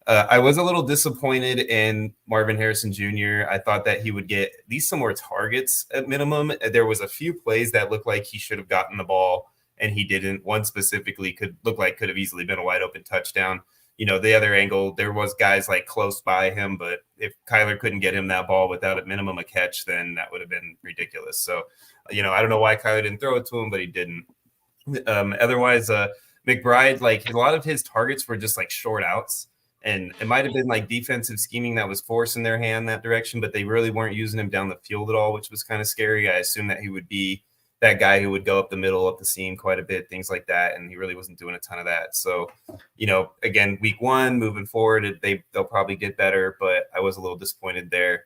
I was a little disappointed in Marvin Harrison Jr. I thought that he would get at least some more targets at minimum. There was a few plays that looked like he should have gotten the ball, and he didn't. One specifically could have easily been a wide open touchdown. The other angle, there was guys like close by him, but if Kyler couldn't get him that ball without at minimum a catch, then that would have been ridiculous. So, I don't know why Kyler didn't throw it to him, but he didn't. Otherwise, McBride, like a lot of his targets were just like short outs. And it might have been like defensive scheming that was forcing their hand that direction, but they really weren't using him down the field at all, which was kind of scary. I assumed that he would be that guy who would go up the middle, up the seam quite a bit, things like that. And he really wasn't doing a ton of that. So, again, week one, moving forward, they'll probably get better, but I was a little disappointed there.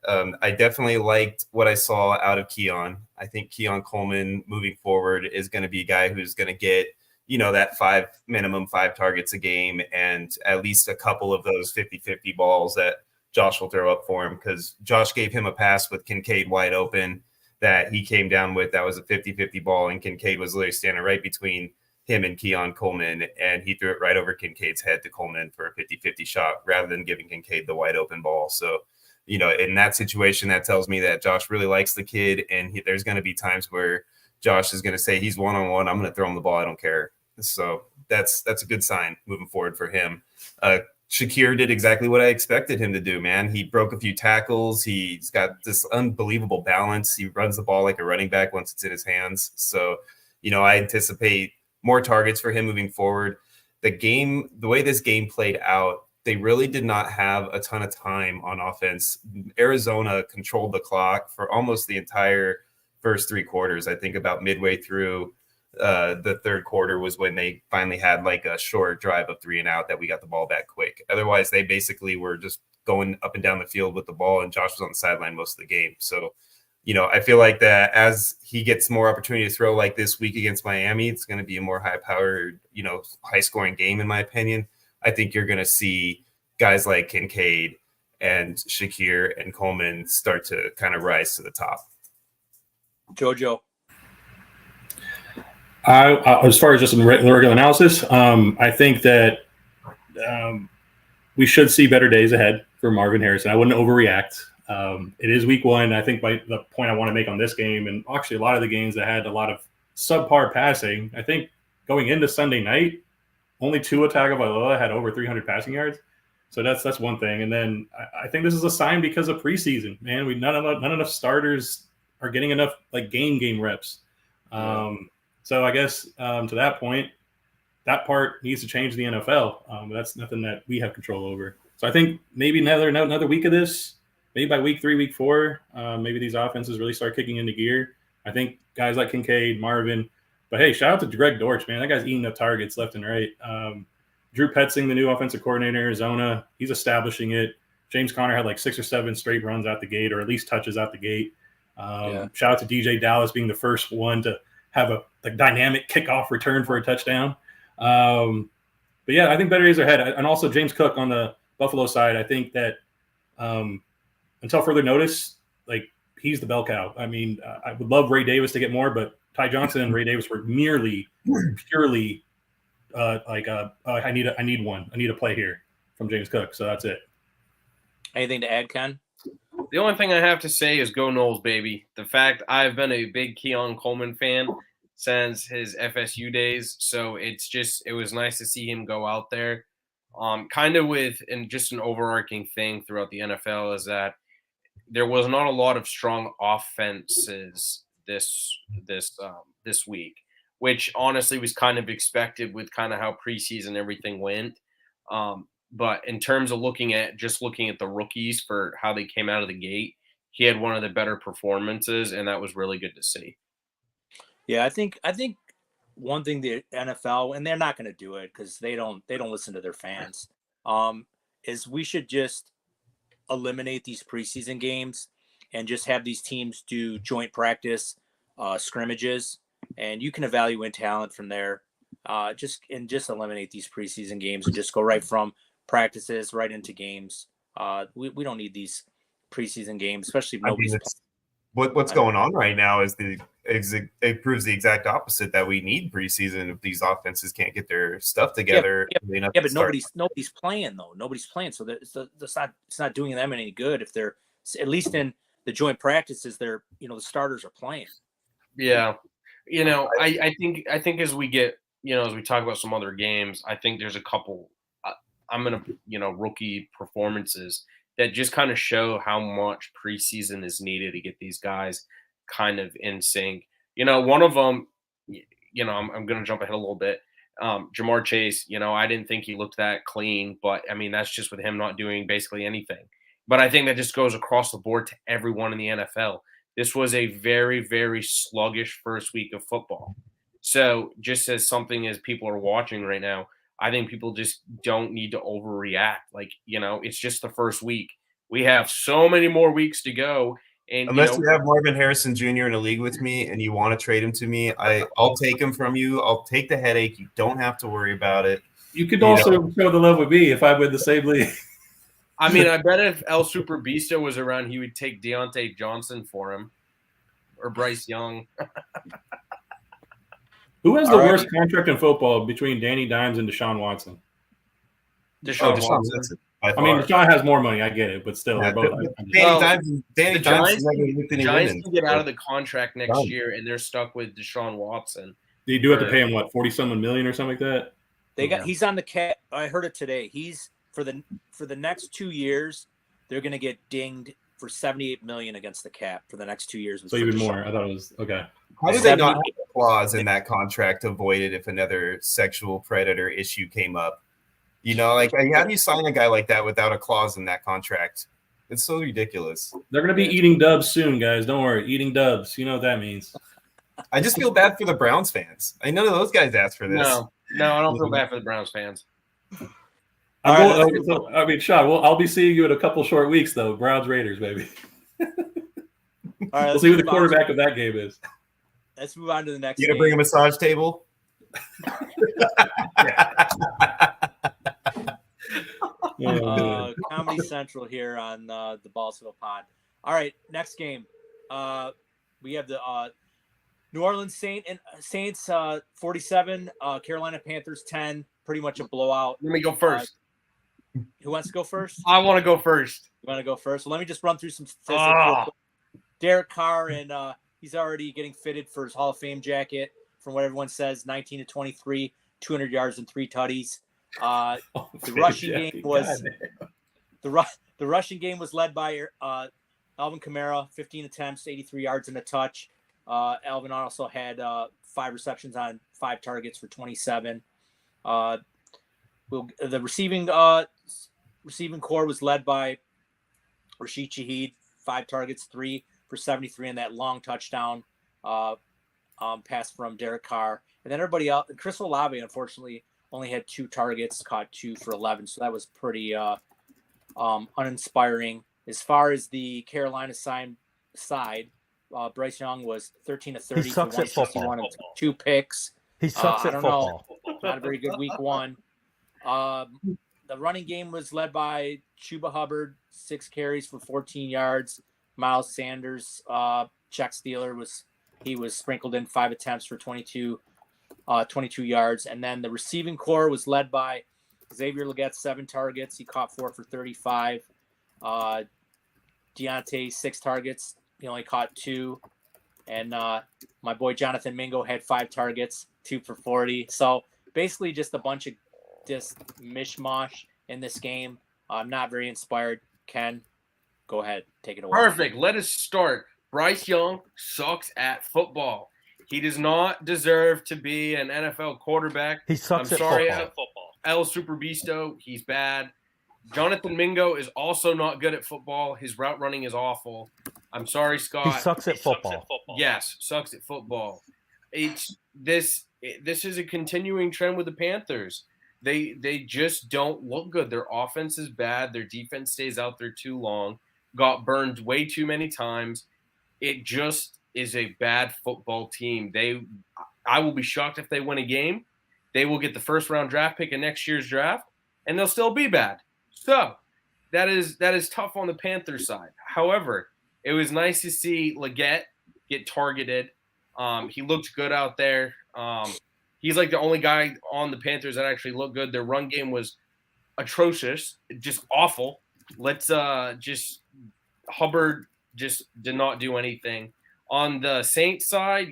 I definitely liked what I saw out of Keon. I think Keon Coleman moving forward is going to be a guy who's going to get that minimum five targets a game and at least a couple of those 50-50 balls that Josh will throw up for him, because Josh gave him a pass with Kincaid wide open that he came down with. That was a 50-50 ball, and Kincaid was literally standing right between him and Keon Coleman, and he threw it right over Kincaid's head to Coleman for a 50-50 shot rather than giving Kincaid the wide open ball. So, in that situation, that tells me that Josh really likes the kid, and there's going to be times where Josh is going to say he's one-on-one, I'm going to throw him the ball, I don't care. So that's a good sign moving forward for him. Shakir did exactly what I expected him to do, man. He broke a few tackles. He's got this unbelievable balance. He runs the ball like a running back once it's in his hands. So, I anticipate more targets for him moving forward. The way this game played out, they really did not have a ton of time on offense. Arizona controlled the clock for almost the entire first three quarters. I think about midway through the third quarter was when they finally had like a short drive of 3 and out that we got the ball back quick. Otherwise, they basically were just going up and down the field with the ball, and Josh was on the sideline most of the game. So, I feel like that as he gets more opportunity to throw like this week against Miami, it's going to be a more high-powered, high-scoring game, in my opinion. I think you're going to see guys like Kincaid and Shakir and Coleman start to kind of rise to the top. Jojo. As far as just in regular analysis, I think that we should see better days ahead for Marvin Harrison. I wouldn't overreact. It is week one. I think by the point I want to make on this game, and actually a lot of the games that had a lot of subpar passing, I think going into Sunday night, only Tua Tagovailoa had over 300 passing yards. So that's one thing. And then I think this is a sign because of preseason, man. Not enough starters are getting enough like game reps. So I guess to that point, that part needs to change the NFL. That's nothing that we have control over. So I think maybe another week of this, maybe by week 3, week 4, maybe these offenses really start kicking into gear. I think guys like Kincaid, Marvin, but hey, shout out to Greg Dortch, man. That guy's eating up targets left and right. Drew Petzing, the new offensive coordinator in Arizona, he's establishing it. James Conner had like 6 or 7 straight runs out the gate, or at least touches out the gate. Shout out to DJ Dallas being the first one to have a dynamic kickoff return for a touchdown. But yeah, I think better days are ahead. And also James Cook on the Buffalo side, I think that until further notice, like he's the bell cow. I mean, I would love Ray Davis to get more, but Ty Johnson and Ray Davis were purely I need one. I need a play here from James Cook. So that's it. Anything to add, Ken? The only thing I have to say is go Knowles, baby. The fact I've been a big Keon Coleman fan since his FSU days, so it was nice to see him go out there. Kind of and just an overarching thing throughout the NFL is that there was not a lot of strong offenses this week, which honestly was kind of expected with kind of how preseason everything went. But in terms of looking at the rookies for how they came out of the gate, he had one of the better performances, and that was really good to see. Yeah, I think one thing the NFL, and they're not going to do it because they don't listen to their fans, is we should just eliminate these preseason games and just have these teams do joint practice scrimmages, and you can evaluate talent from there. Just eliminate these preseason games and just go right from practices right into games. We don't need these preseason games, especially if nobody's what's going on right now is it proves the exact opposite, that we need preseason if these offenses can't get their stuff together. Yeah, but nobody's playing though. Nobody's playing, so it's not doing them any good if they're at least in the joint practices. They're the starters are playing. Yeah, I think as we get as we talk about some other games, I think there's a couple. I'm gonna rookie performances that just kind of show how much preseason is needed to get these guys kind of in sync. One of them, I'm going to jump ahead a little bit. Jamar Chase, I didn't think he looked that clean, but I mean, that's just with him not doing basically anything. But I think that just goes across the board to everyone in the NFL. This was a very, very sluggish first week of football. So just as something as people are watching right now, I think people just don't need to overreact. Like, it's just the first week. We have so many more weeks to go. And unless you have Marvin Harrison Jr. in a league with me and you want to trade him to me, I'll take him from you. I'll take the headache. You don't have to worry about it. You could also show the love with me if I win the same league. I mean, I bet if El Super Bisto was around, he would take Deontay Johnson for him or Bryce Young. Who has the worst contract in football between Danny Dimes and Deshaun Watson? Deshaun Watson. I mean, Deshaun has more money. I get it, but still, they're both. Danny Dimes Giants can get out of the contract next year, and they're stuck with Deshaun Watson. They do have to pay him what, $40-something million or something like that. He's on the cap. I heard it today. He's for the next 2 years, they're going to get dinged for $78 million against the cap for the next 2 years. So even more. I thought it was okay. How did they not have a clause in that contract to avoid it if another sexual predator issue came up? Like how do you sign a guy like that without a clause in that contract? It's so ridiculous. They're going to be eating dubs soon, guys. Don't worry. Eating dubs. You know what that means. I just feel bad for the Browns fans. I know those guys asked for this. No, I don't feel bad for the Browns fans. Sean, I'll be seeing you in a couple short weeks, though. Browns Raiders, baby. All right, we'll see who the quarterback of that game is. Let's move on to the next. You gonna bring a massage table? Comedy Central here on the Ballsville Pod. All right, next game. We have the New Orleans Saints 47, Carolina Panthers 10. Pretty much a blowout. Let me go first. Who wants to go first? I want to go first. You want to go first? Well, let me just run through some statistics. Derek Carr, and he's already getting fitted for his Hall of Fame jacket. From what everyone says, 19 to 23, 200 yards and 3 tutties. The rushing game was led by Alvin Kamara, 15 attempts, 83 yards and a touch. Alvin also had 5 receptions on 5 targets for 27. The receiving core was led by Rashid Shaheed, 5 targets, 3 for 73, and that long touchdown pass from Derek Carr. And then everybody else, Chris Olave, unfortunately, only had 2 targets, caught 2 for 11. So that was pretty uninspiring. As far as the Carolina side, Bryce Young was 13 to 30 for 161 and 2 picks. He sucks at football. Not a very good week 1. The running game was led by Chuba Hubbard, 6 carries for 14 yards. Miles Sanders, check stealer, was sprinkled in 5 attempts for 22 yards. And then the receiving core was led by Xavier Legette, 7 targets. He caught 4 for 35. Deontay, 6 targets. He only caught 2. And my boy Jonathan Mingo had 5 targets, 2 for 40. So basically just a bunch of just mishmash in this game. I'm not very inspired. Ken, go ahead. Take it away. Perfect. Let us start. Bryce Young sucks at football. He does not deserve to be an NFL quarterback. He sucks at football. El Super Bisto, he's bad. Jonathan Mingo is also not good at football. His route running is awful. I'm sorry, Scott. He sucks at football. Yes, sucks at football. This is a continuing trend with the Panthers. They just don't look good. Their offense is bad. Their defense stays out there too long. Got burned way too many times. It just is a bad football team. I will be shocked if they win a game. They will get the first round draft pick in next year's draft, and they'll still be bad. So that is tough on the Panthers side. However, it was nice to see Leggett get targeted. He looked good out there. He's like the only guy on the Panthers that actually looked good. Their run game was atrocious, just awful. Hubbard just did not do anything. On the Saints side,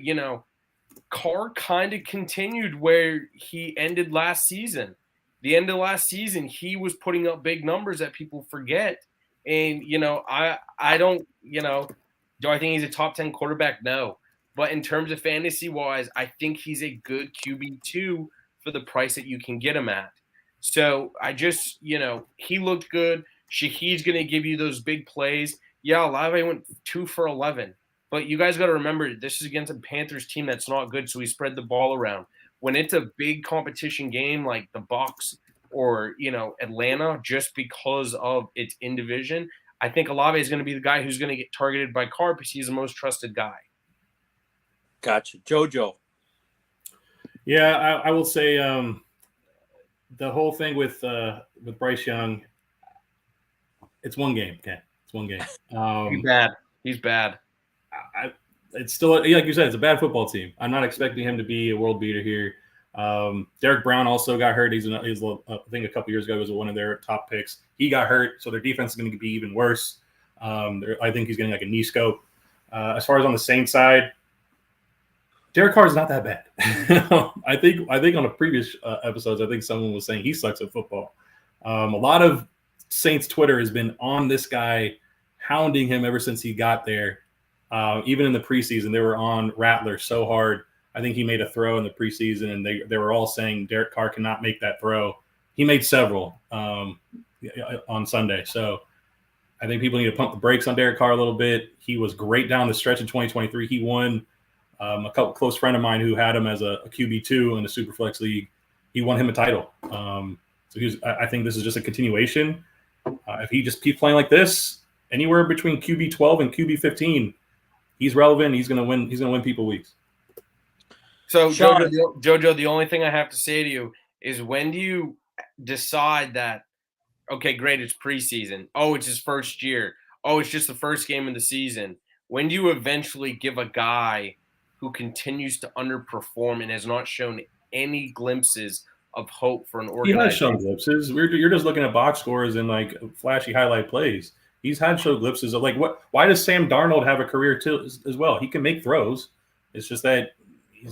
Carr kind of continued where he ended last season. The end of last season, he was putting up big numbers that people forget. And, I don't, do I think he's a top 10 quarterback? No. But in terms of fantasy-wise, I think he's a good QB2 for the price that you can get him at. So I just, he looked good. Shahid's going to give you those big plays. Yeah, Olave went 2 for 11. But you guys got to remember, this is against a Panthers team that's not good, so he spread the ball around. When it's a big competition game like the Bucs or, Atlanta, just because of its in division, I think Olave is going to be the guy who's going to get targeted by Carr because he's the most trusted guy. Gotcha. JoJo. Yeah, I will say the whole thing with Bryce Young, it's one game. Okay, it's one game. He's bad. It's still, like you said, it's a bad football team. I'm not expecting him to be a world beater here. Derek Brown also got hurt. He's I think a couple years ago he was one of their top picks. He got hurt, so their defense is going to be even worse. I think he's getting like a knee scope. As far as on the Saints side, Derek Carr is not that bad. I think on the previous episodes, I think someone was saying he sucks at football. A lot of Saints Twitter has been on this guy, hounding him ever since he got there. Even in the preseason, they were on Rattler so hard. I think he made a throw in the preseason, and they were all saying Derek Carr cannot make that throw. He made several on Sunday. So I think people need to pump the brakes on Derek Carr a little bit. He was great down the stretch in 2023. He won a close friend of mine who had him as a QB2 in the Superflex League. He won him a title. I think this is just a continuation. If he just keeps playing like this, anywhere between QB 12 and QB 15, he's relevant. He's gonna win. He's gonna win people weeks. So Jojo, the only thing I have to say to you is, when do you decide that? Okay, great, it's preseason. Oh, it's his first year. Oh, it's just the first game of the season. When do you eventually give a guy who continues to underperform and has not shown any glimpses of hope for an organization? He has shown glimpses. You're just looking at box scores and like flashy highlight plays. He's had show glimpses of like what? Why does Sam Darnold have a career too as well? He can make throws. It's just that he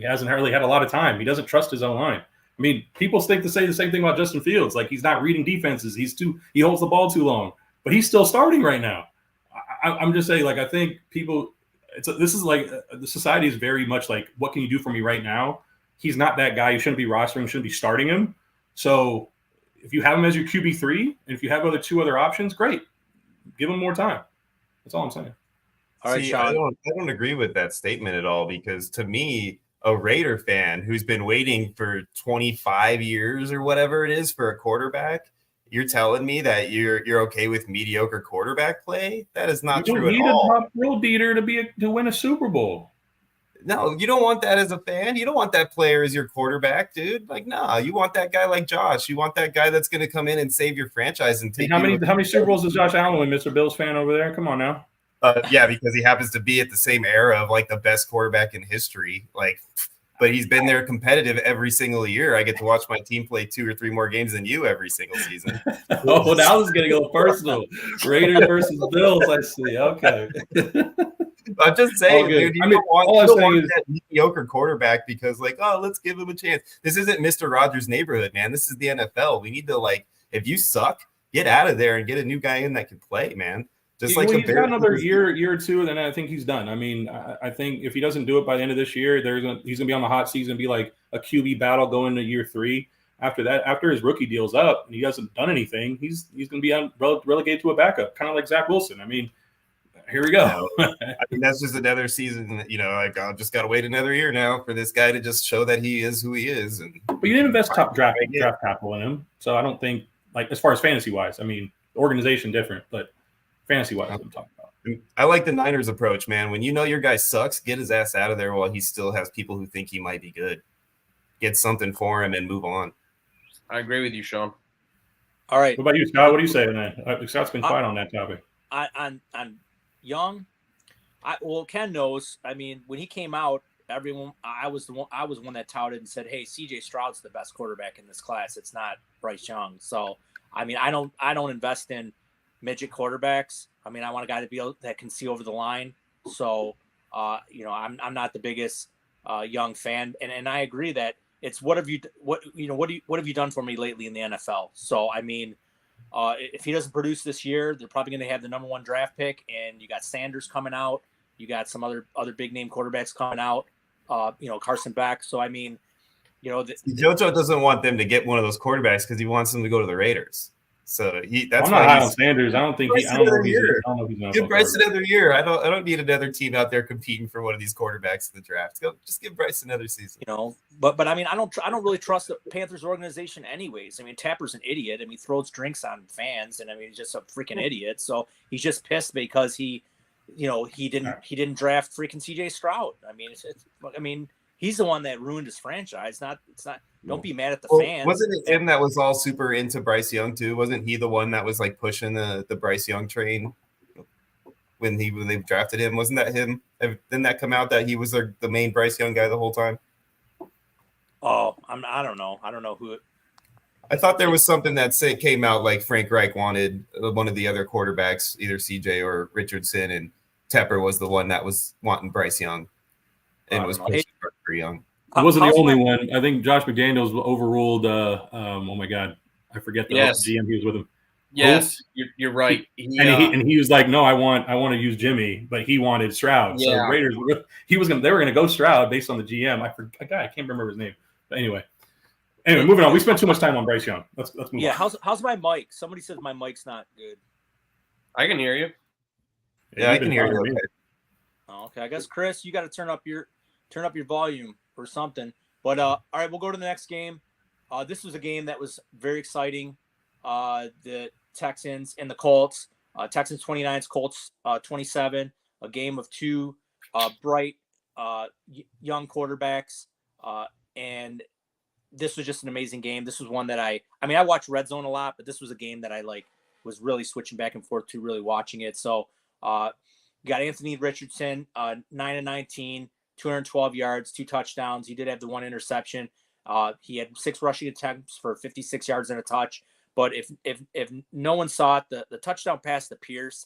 hasn't really had a lot of time. He doesn't trust his own line. I mean, people say the same thing about Justin Fields. Like, he's not reading defenses. He holds the ball too long, but he's still starting right now. I'm just saying, like, I think people. This is like the society is very much like, what can you do for me right now? He's not that guy. You shouldn't be rostering. Shouldn't be starting him. So if you have him as your QB3, and if you have two other options, great. Give him more time. That's all I'm saying. All right, Sean. I don't agree with that statement at all, because to me, a Raider fan who's been waiting for 25 years or whatever it is for a quarterback, you're telling me that you're okay with mediocre quarterback play? That is not true at all. You don't need a top world beater to win a Super Bowl. No, you don't want that as a fan. You don't want that player as your quarterback, dude. Like, no, you want that guy like Josh. You want that guy that's going to come in and save your franchise and take. How many Super Bowls does Josh Allen win, Mr. Bills fan over there? Come on now. Yeah, because he happens to be at the same era of like the best quarterback in history. Like, but he's been there competitive every single year. I get to watch my team play 2 or 3 more games than you every single season. Oh, now it's going to go personal. Raiders versus Bills, I see. Okay. I'm just saying, dude, you don't want that mediocre quarterback because, like, oh, let's give him a chance. This isn't Mr. Rogers' neighborhood, man. This is the NFL. We need to, like, if you suck, get out of there and get a new guy in that can play, man. Just like he's got another year or two, and then I think he's done. I mean, I think if he doesn't do it by the end of this year, he's gonna be on the hot seat and be like a QB battle going into year 3. after that, after his rookie deal's up and he hasn't done anything, he's going to be relegated to a backup, kind of like Zach Wilson. I mean, here we go. I mean, that's just another season. Like I've just got to wait another year now for this guy to just show that he is who he is. But you didn't invest top draft capital in him, so I don't think, like, as far as fantasy wise, I mean, the organization different, but fantasy wise, I'm talking about. I like the Niners approach, man. When you know your guy sucks, get his ass out of there while he still has people who think he might be good. Get something for him and move on. I agree with you, Sean. All right. What about you, Scott? What do you say on that? Scott's been quiet on that topic. On Young, Ken knows. I mean, when he came out, I was one that touted and said, "Hey, C.J. Stroud's the best quarterback in this class. It's not Bryce Young." So, I mean, I don't invest in midget quarterbacks. I mean, I want a guy that can see over the line. So, I'm not the biggest Young fan, and I agree that it's what have you done for me lately in the NFL? So, I mean, if he doesn't produce this year, they're probably going to have the number 1 draft pick, and you got Sanders coming out, you got some other big name quarterbacks coming out, Carson Beck. So, I mean, JoJo doesn't want them to get one of those quarterbacks because he wants them to go to the Raiders. So that's I'm why not high on Sanders. I don't think I don't know if he's give Bryce another year. I don't need another team out there competing for one of these quarterbacks in the draft. Just give Bryce another season. But I mean, I don't really trust the Panthers organization anyways. I mean, Tapper's an idiot. I mean, he throws drinks on fans, and I mean, he's just a freaking idiot. So he's just pissed because he didn't draft freaking C.J. Stroud. I mean, he's the one that ruined his franchise. It's not. Don't be mad at the fans. Wasn't it him that was all super into Bryce Young too? Wasn't he the one that was like pushing the Bryce Young train when they drafted him? Wasn't that him? Didn't that come out that he was the main Bryce Young guy the whole time? Oh, I don't know. I don't know who. I thought there was something that came out like Frank Reich wanted one of the other quarterbacks, either CJ or Richardson, and Tepper was the one that was wanting Bryce Young, and was pushing for Young. It wasn't the only one. I think Josh McDaniels overruled. Oh my God, I forget the GM. He was with him. Yes, you're right. He was like, "No, I want to use Jimmy," but he wanted Stroud. Yeah. So Raiders, they were going to go Stroud based on the GM. I can't remember his name. But anyway, moving on. We spent too much time on Bryce Young. Let's move on. Yeah, how's my mic? Somebody says my mic's not good. I can hear you. Yeah, I can hear you. Okay. Oh, okay. I guess Chris, you got to turn up your volume or something. But all right, we'll go to the next game. This was a game that was very exciting. The Texans and the Colts. Texans 29, Colts 27. A game of two bright young quarterbacks. And this was just an amazing game. This was one that I watch Red Zone a lot, but this was a game that I was really switching back and forth to really watching it. So you got Anthony Richardson, 9-19. 212 yards, 2 touchdowns. He did have the 1 interception. He had 6 rushing attempts for 56 yards and a touch. But if no one saw it, the touchdown pass to Pierce,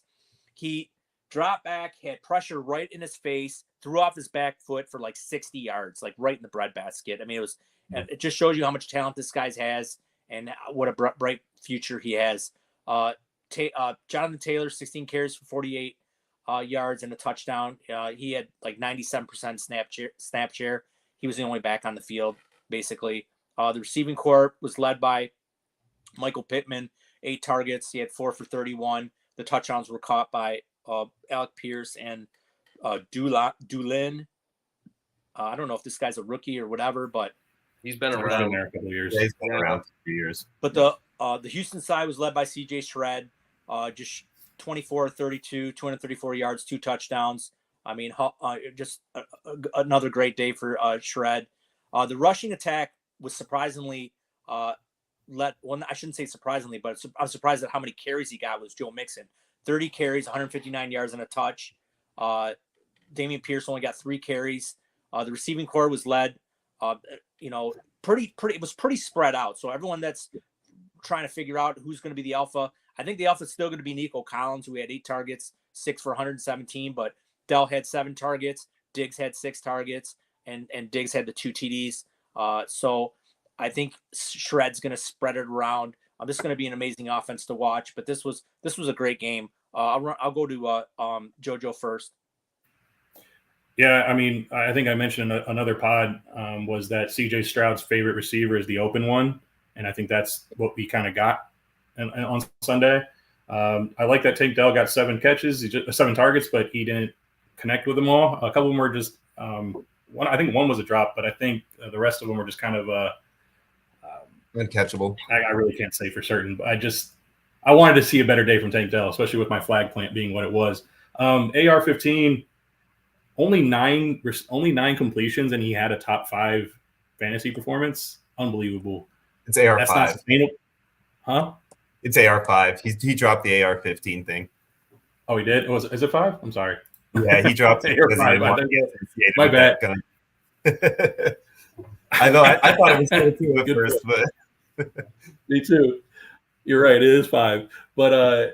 he dropped back, had pressure right in his face, threw off his back foot for 60 yards, right in the breadbasket. I mean, it just shows you how much talent this guy has and what a bright future he has. Jonathan Taylor, 16 carries for 48 yards and a touchdown. He had 97% snap share. He was the only back on the field, basically. The receiving corps was led by Michael Pittman, 8 targets. He had 4 for 31. The touchdowns were caught by Alec Pierce and Doolin. I don't know if this guy's a rookie or whatever, but he's been around there a couple of years. Yeah, he's been around for 2 years. But the Houston side was led by C.J. Shred, just 24-32, 234 yards, 2 touchdowns. I mean, just another great day for Shred. The rushing attack was surprisingly I shouldn't say surprisingly, but I'm surprised at how many carries he got was Joe Mixon. 30 carries, 159 yards and a touch. Damian Pierce only got 3 carries. The receiving corps was led, it was pretty spread out. So everyone that's trying to figure out who's going to be the alpha, I think the alpha is still going to be Nico Collins, who had 8 targets, 6 for 117, but Dell had 7 targets, Diggs had 6 targets, and Diggs had the 2 TDs. So I think Shred's going to spread it around. This is going to be an amazing offense to watch, but this was a great game. I'll go to JoJo first. Yeah, I mean, I think I mentioned another pod was that C.J. Stroud's favorite receiver is the open one. and I think that's what we kind of got on Sunday. I like that Tank Dell got 7 catches, 7 targets, but he didn't connect with them all. A couple of them were just one. I think one was a drop, but I think the rest of them were just kind of uncatchable. I really can't say for certain, but I wanted to see a better day from Tank Dell, especially with my flag plant being what it was. AR-15, only nine completions, and he had a top 5 fantasy performance. Unbelievable. It's AR-5. That's not sustainable. Huh? It's AR-5. He dropped the AR-15 thing. Oh, he did? Is it 5? I'm sorry. Yeah, he dropped it. My bad. I know. I thought it was 2 at first, but me too. You're right. It is 5, but I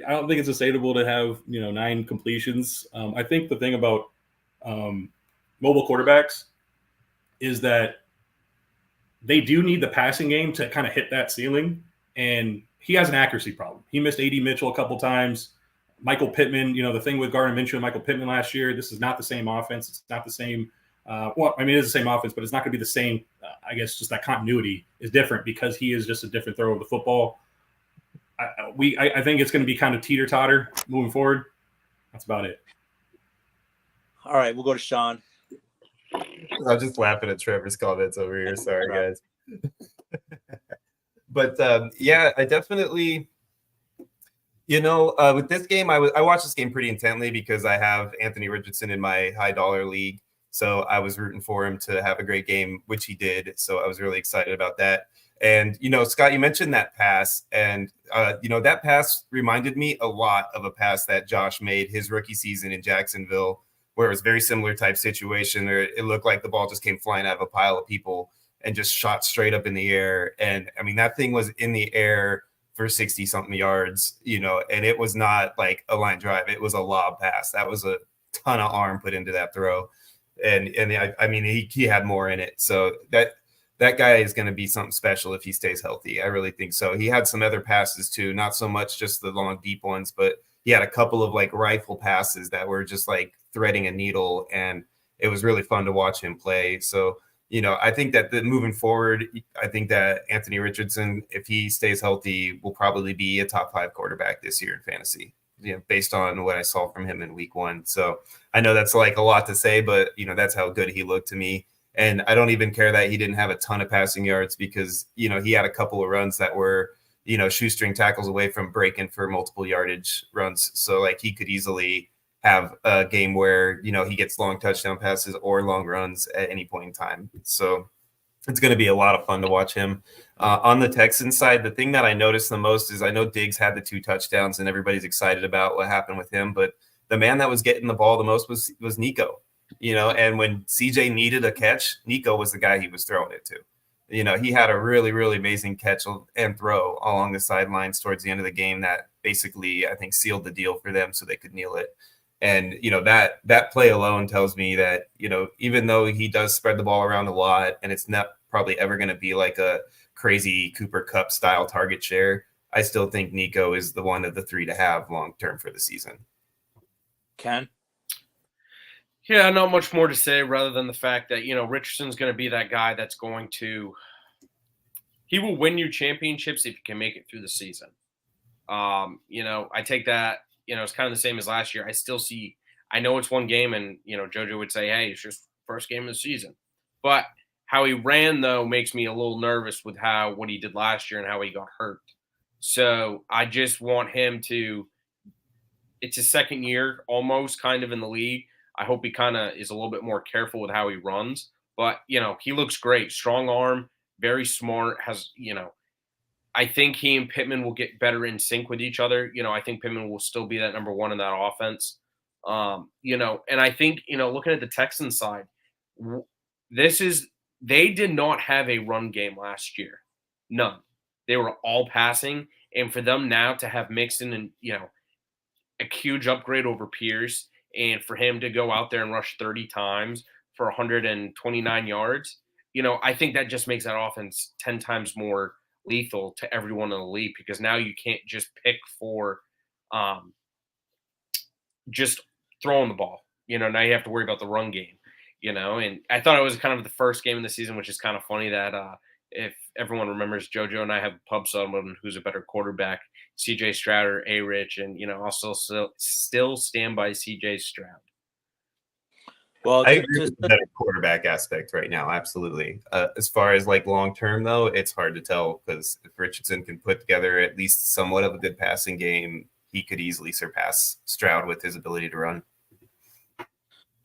don't think it's sustainable to have 9 completions. I think the thing about mobile quarterbacks is that they do need the passing game to kind of hit that ceiling, and he has an accuracy problem. He missed A.D. Mitchell a couple times. Michael Pittman, the thing with Gardner Minshew and Michael Pittman last year, this is not the same offense. It's not the same. It is the same offense, but it's not going to be the same. I guess just that continuity is different because he is just a different thrower of the football. I think it's going to be kind of teeter-totter moving forward. That's about it. All right, we'll go to Sean. I'm just laughing at Trevor's comments over here. Sorry, guys. But I definitely, with this game, I watched this game pretty intently because I have Anthony Richardson in my high dollar league. So I was rooting for him to have a great game, which he did. So I was really excited about that. And, Scott, you mentioned that pass. And, that pass reminded me a lot of a pass that Josh made his rookie season in Jacksonville, where it was a very similar type situation. Where it looked like the ball just came flying out of a pile of people and just shot straight up in the air. And, I mean, that thing was in the air for 60-something yards, and it was not like a line drive. It was a lob pass. That was a ton of arm put into that throw. And I mean, he had more in it. So that guy is going to be something special if he stays healthy. I really think so. He had some other passes too, not so much just the long, deep ones, but he had a couple of like rifle passes that were just like threading a needle, and it was really fun to watch him play. So, I think that moving forward, I think that Anthony Richardson, if he stays healthy, will probably be a top 5 quarterback this year in fantasy, based on what I saw from him in week 1. So I know that's like a lot to say, but that's how good he looked to me. And I don't even care that he didn't have a ton of passing yards because, he had a couple of runs that were, shoestring tackles away from breaking for multiple yardage runs. So like he could easily have a game where, he gets long touchdown passes or long runs at any point in time. So it's going to be a lot of fun to watch him. On the Texans side, the thing that I noticed the most is I know Diggs had the 2 touchdowns and everybody's excited about what happened with him, but the man that was getting the ball the most was Nico, and when CJ needed a catch, Nico was the guy he was throwing it to. He had a really, really amazing catch and throw along the sidelines towards the end of the game that basically, I think, sealed the deal for them so they could kneel it. And, that play alone tells me that, even though he does spread the ball around a lot and it's not probably ever going to be like a crazy Cooper Kupp style target share, I still think Nico is the one of the 3 to have long-term for the season. Ken? Yeah, not much more to say rather than the fact that, Richardson's going to be that guy that's going to – he will win you championships if you can make it through the season. I take that, it's kind of the same as last year. I still see – I know it's one game and, JoJo would say, hey, it's just first game of the season. But how he ran, though, makes me a little nervous with what he did last year and how he got hurt. So I just want him to – it's his second year almost kind of in the league. I hope he kind of is a little bit more careful with how he runs. But, he looks great. Strong arm, very smart, I think he and Pittman will get better in sync with each other. I think Pittman will still be that number 1 in that offense. And I think, looking at the Texans side, they did not have a run game last year. None. They were all passing. And for them now to have Mixon and, a huge upgrade over Pierce, and for him to go out there and rush 30 times for 129 yards, I think that just makes that offense 10 times more lethal to everyone in the league, because now you can't just pick for just throwing the ball. Now you have to worry about the run game, and I thought it was kind of the first game of the season, which is kind of funny that if everyone remembers, JoJo and I have a pub sub on who's a better quarterback, CJ Stroud or A Rich, and I'll still stand by CJ Stroud. Well, I agree with the better quarterback aspect right now. Absolutely. As far as like long term, though, it's hard to tell because if Richardson can put together at least somewhat of a good passing game, he could easily surpass Stroud with his ability to run.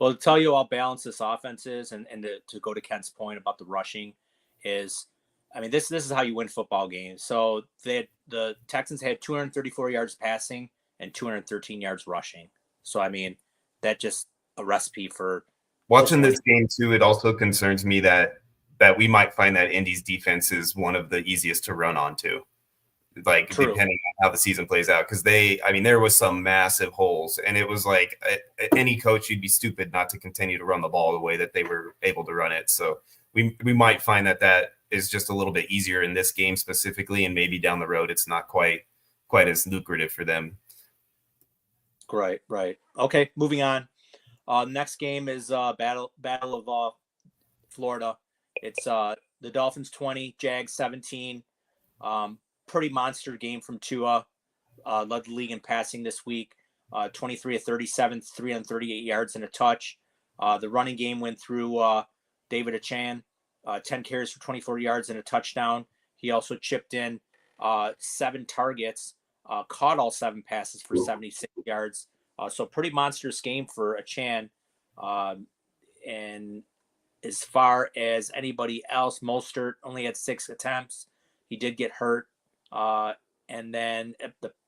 Well, to tell you how balanced this offense is, and to go to Kent's point about the rushing, is, I mean, this is how you win football games. So the Texans had 234 yards passing and 213 yards rushing. So I mean, that just a recipe for watching this game too. It also concerns me that we might find that Indy's defense is one of the easiest to run onto. Like True. Depending on how the season plays out, because there was some massive holes, and it was like any coach, you'd be stupid not to continue to run the ball the way that they were able to run it. So we might find that is just a little bit easier in this game specifically, and maybe down the road it's not quite as lucrative for them. Right. Okay, moving on. Next game is Battle of Florida. It's the Dolphins 20, Jags 17. Pretty monster game from Tua. Led the league in passing this week. 23 of 37, 338 yards and a touch. The running game went through David Achan, 10 carries for 24 yards and a touchdown. He also chipped in 7 targets, caught all 7 passes for 76 yards. So pretty monstrous game for Achan. And as far as anybody else, Mostert only had 6 attempts. He did get hurt. And then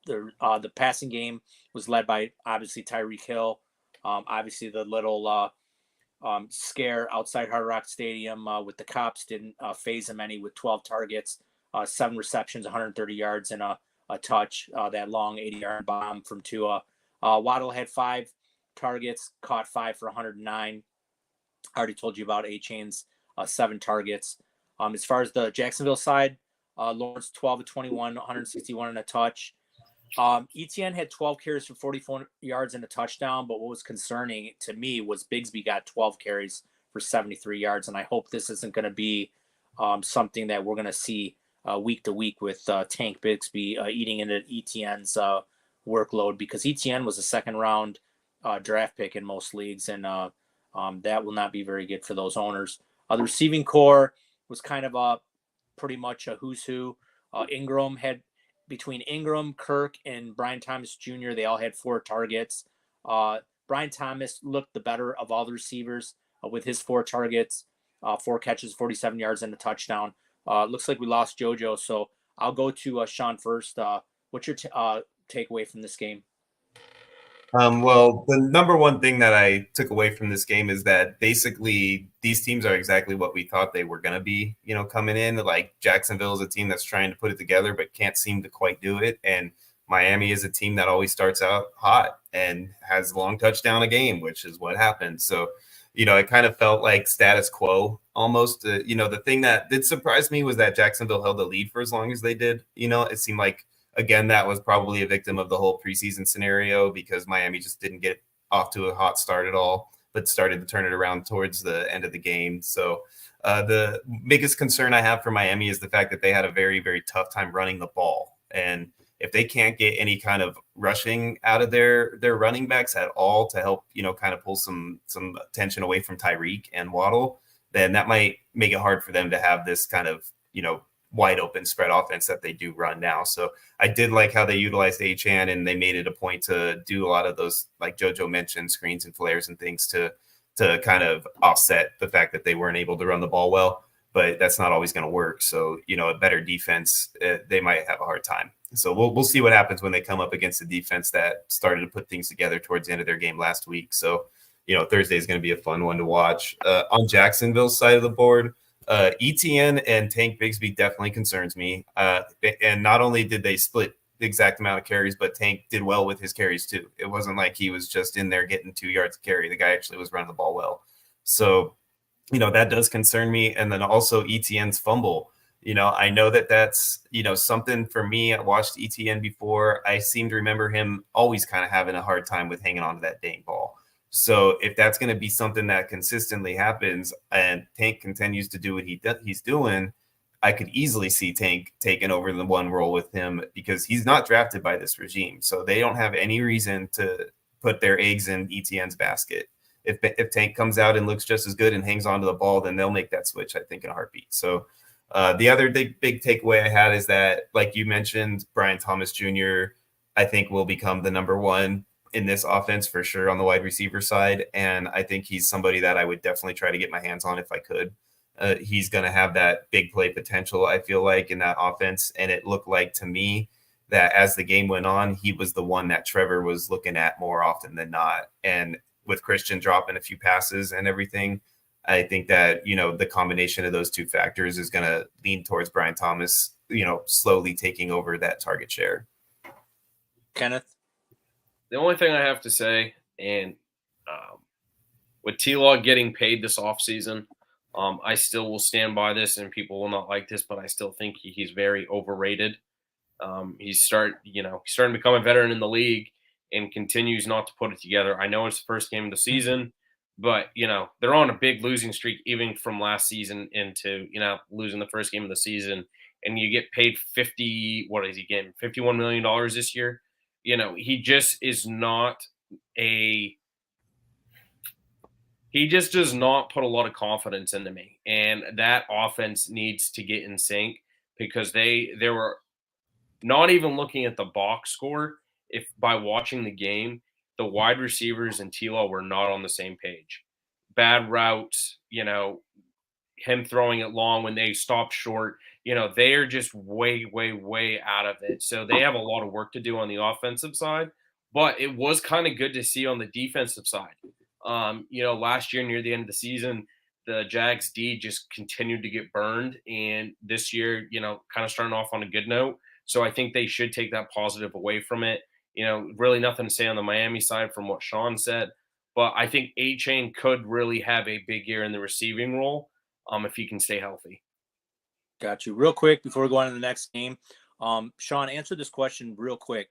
the passing game was led by obviously Tyreek Hill. Obviously the little scare outside Hard Rock Stadium with the cops didn't phase him any, with 12 targets, 7 receptions, 130 yards, and a touch. That long 80-yard bomb from Tua. Waddle had 5 targets, caught 5 for 109. I already told you about Achane's 7 targets. As far as the Jacksonville side, Lawrence 12 of 21, 161 and a touch. Etienne had 12 carries for 44 yards and a touchdown, but what was concerning to me was Bigsby got 12 carries for 73 yards, and I hope this isn't going to be something that we're going to see week to week with Tank Bigsby eating into Etienne's workload, because Etienne was a second-round draft pick in most leagues, and that will not be very good for those owners. The receiving core was kind of pretty much a who's who. Ingram had, between Ingram, Kirk, and Brian Thomas Jr., they all had 4 targets. Brian Thomas looked the better of all the receivers with his 4 targets, 4 catches, 47 yards, and a touchdown. Looks like we lost JoJo, so I'll go to Sean first. What's your takeaway from this game? Well, the number one thing that I took away from this game is that basically these teams are exactly what we thought they were going to be, coming in. Like Jacksonville is a team that's trying to put it together but can't seem to quite do it. And Miami is a team that always starts out hot and has long touchdown a game, which is what happened. So, it kind of felt like status quo almost. The thing that did surprise me was that Jacksonville held the lead for as long as they did. It seemed like, again, that was probably a victim of the whole preseason scenario, because Miami just didn't get off to a hot start at all, but started to turn it around towards the end of the game. So the biggest concern I have for Miami is the fact that they had a very, very tough time running the ball. And if they can't get any kind of rushing out of their running backs at all to help, kind of pull some attention away from Tyreek and Waddle, then that might make it hard for them to have this kind of, wide open spread offense that they do run now. So I did like how they utilized Achan, and they made it a point to do a lot of those, like JoJo mentioned, screens and flares and things to kind of offset the fact that they weren't able to run the ball well. But that's not always going to work. So, a better defense, they might have a hard time. So we'll see what happens when they come up against a defense that started to put things together towards the end of their game last week. So, Thursday is going to be a fun one to watch. On Jacksonville's side of the board, ETN and Tank Bigsby definitely concerns me. And not only did they split the exact amount of carries, but Tank did well with his carries too. It wasn't like he was just in there getting 2 yards of carry. The guy actually was running the ball well. So, that does concern me. And then also ETN's fumble. I know that's, something for me. I watched ETN before. I seem to remember him always kind of having a hard time with hanging on to that dang ball. So if that's going to be something that consistently happens and Tank continues to do what he's doing, I could easily see Tank taking over the one role with him because he's not drafted by this regime. So they don't have any reason to put their eggs in ETN's basket. If Tank comes out and looks just as good and hangs onto the ball, then they'll make that switch, I think, in a heartbeat. So the other big takeaway I had is that, like you mentioned, Brian Thomas Jr., I think will become the number one in this offense for sure on the wide receiver side. And I think he's somebody that I would definitely try to get my hands on if I could. He's going to have that big play potential, I feel like, in that offense. And it looked like to me that as the game went on, he was the one that Trevor was looking at more often than not. And with Christian dropping a few passes and everything, I think that, the combination of those two factors is going to lean towards Brian Thomas, slowly taking over that target share. Kenneth? The only thing I have to say, and with T-Law getting paid this offseason, I still will stand by this, and people will not like this, but I still think he's very overrated. He's starting to become a veteran in the league and continues not to put it together. I know it's the first game of the season, but, they're on a big losing streak even from last season into, losing the first game of the season. And you get paid $51 million this year. He just is not he just does not put a lot of confidence into me. And that offense needs to get in sync because they were not even looking at the box score. If by watching the game, the wide receivers and T-Law were not on the same page. Bad routes, him throwing it long when they stopped short, they are just way, way, way out of it. So they have a lot of work to do on the offensive side, but it was kind of good to see on the defensive side. Last year near the end of the season, the Jags D just continued to get burned. And this year, kind of starting off on a good note. So I think they should take that positive away from it. Really nothing to say on the Miami side from what Sean said, but I think A-Chain could really have a big year in the receiving role if he can stay healthy. Got you. Real quick before we go on to the next game, Sean, answer this question real quick.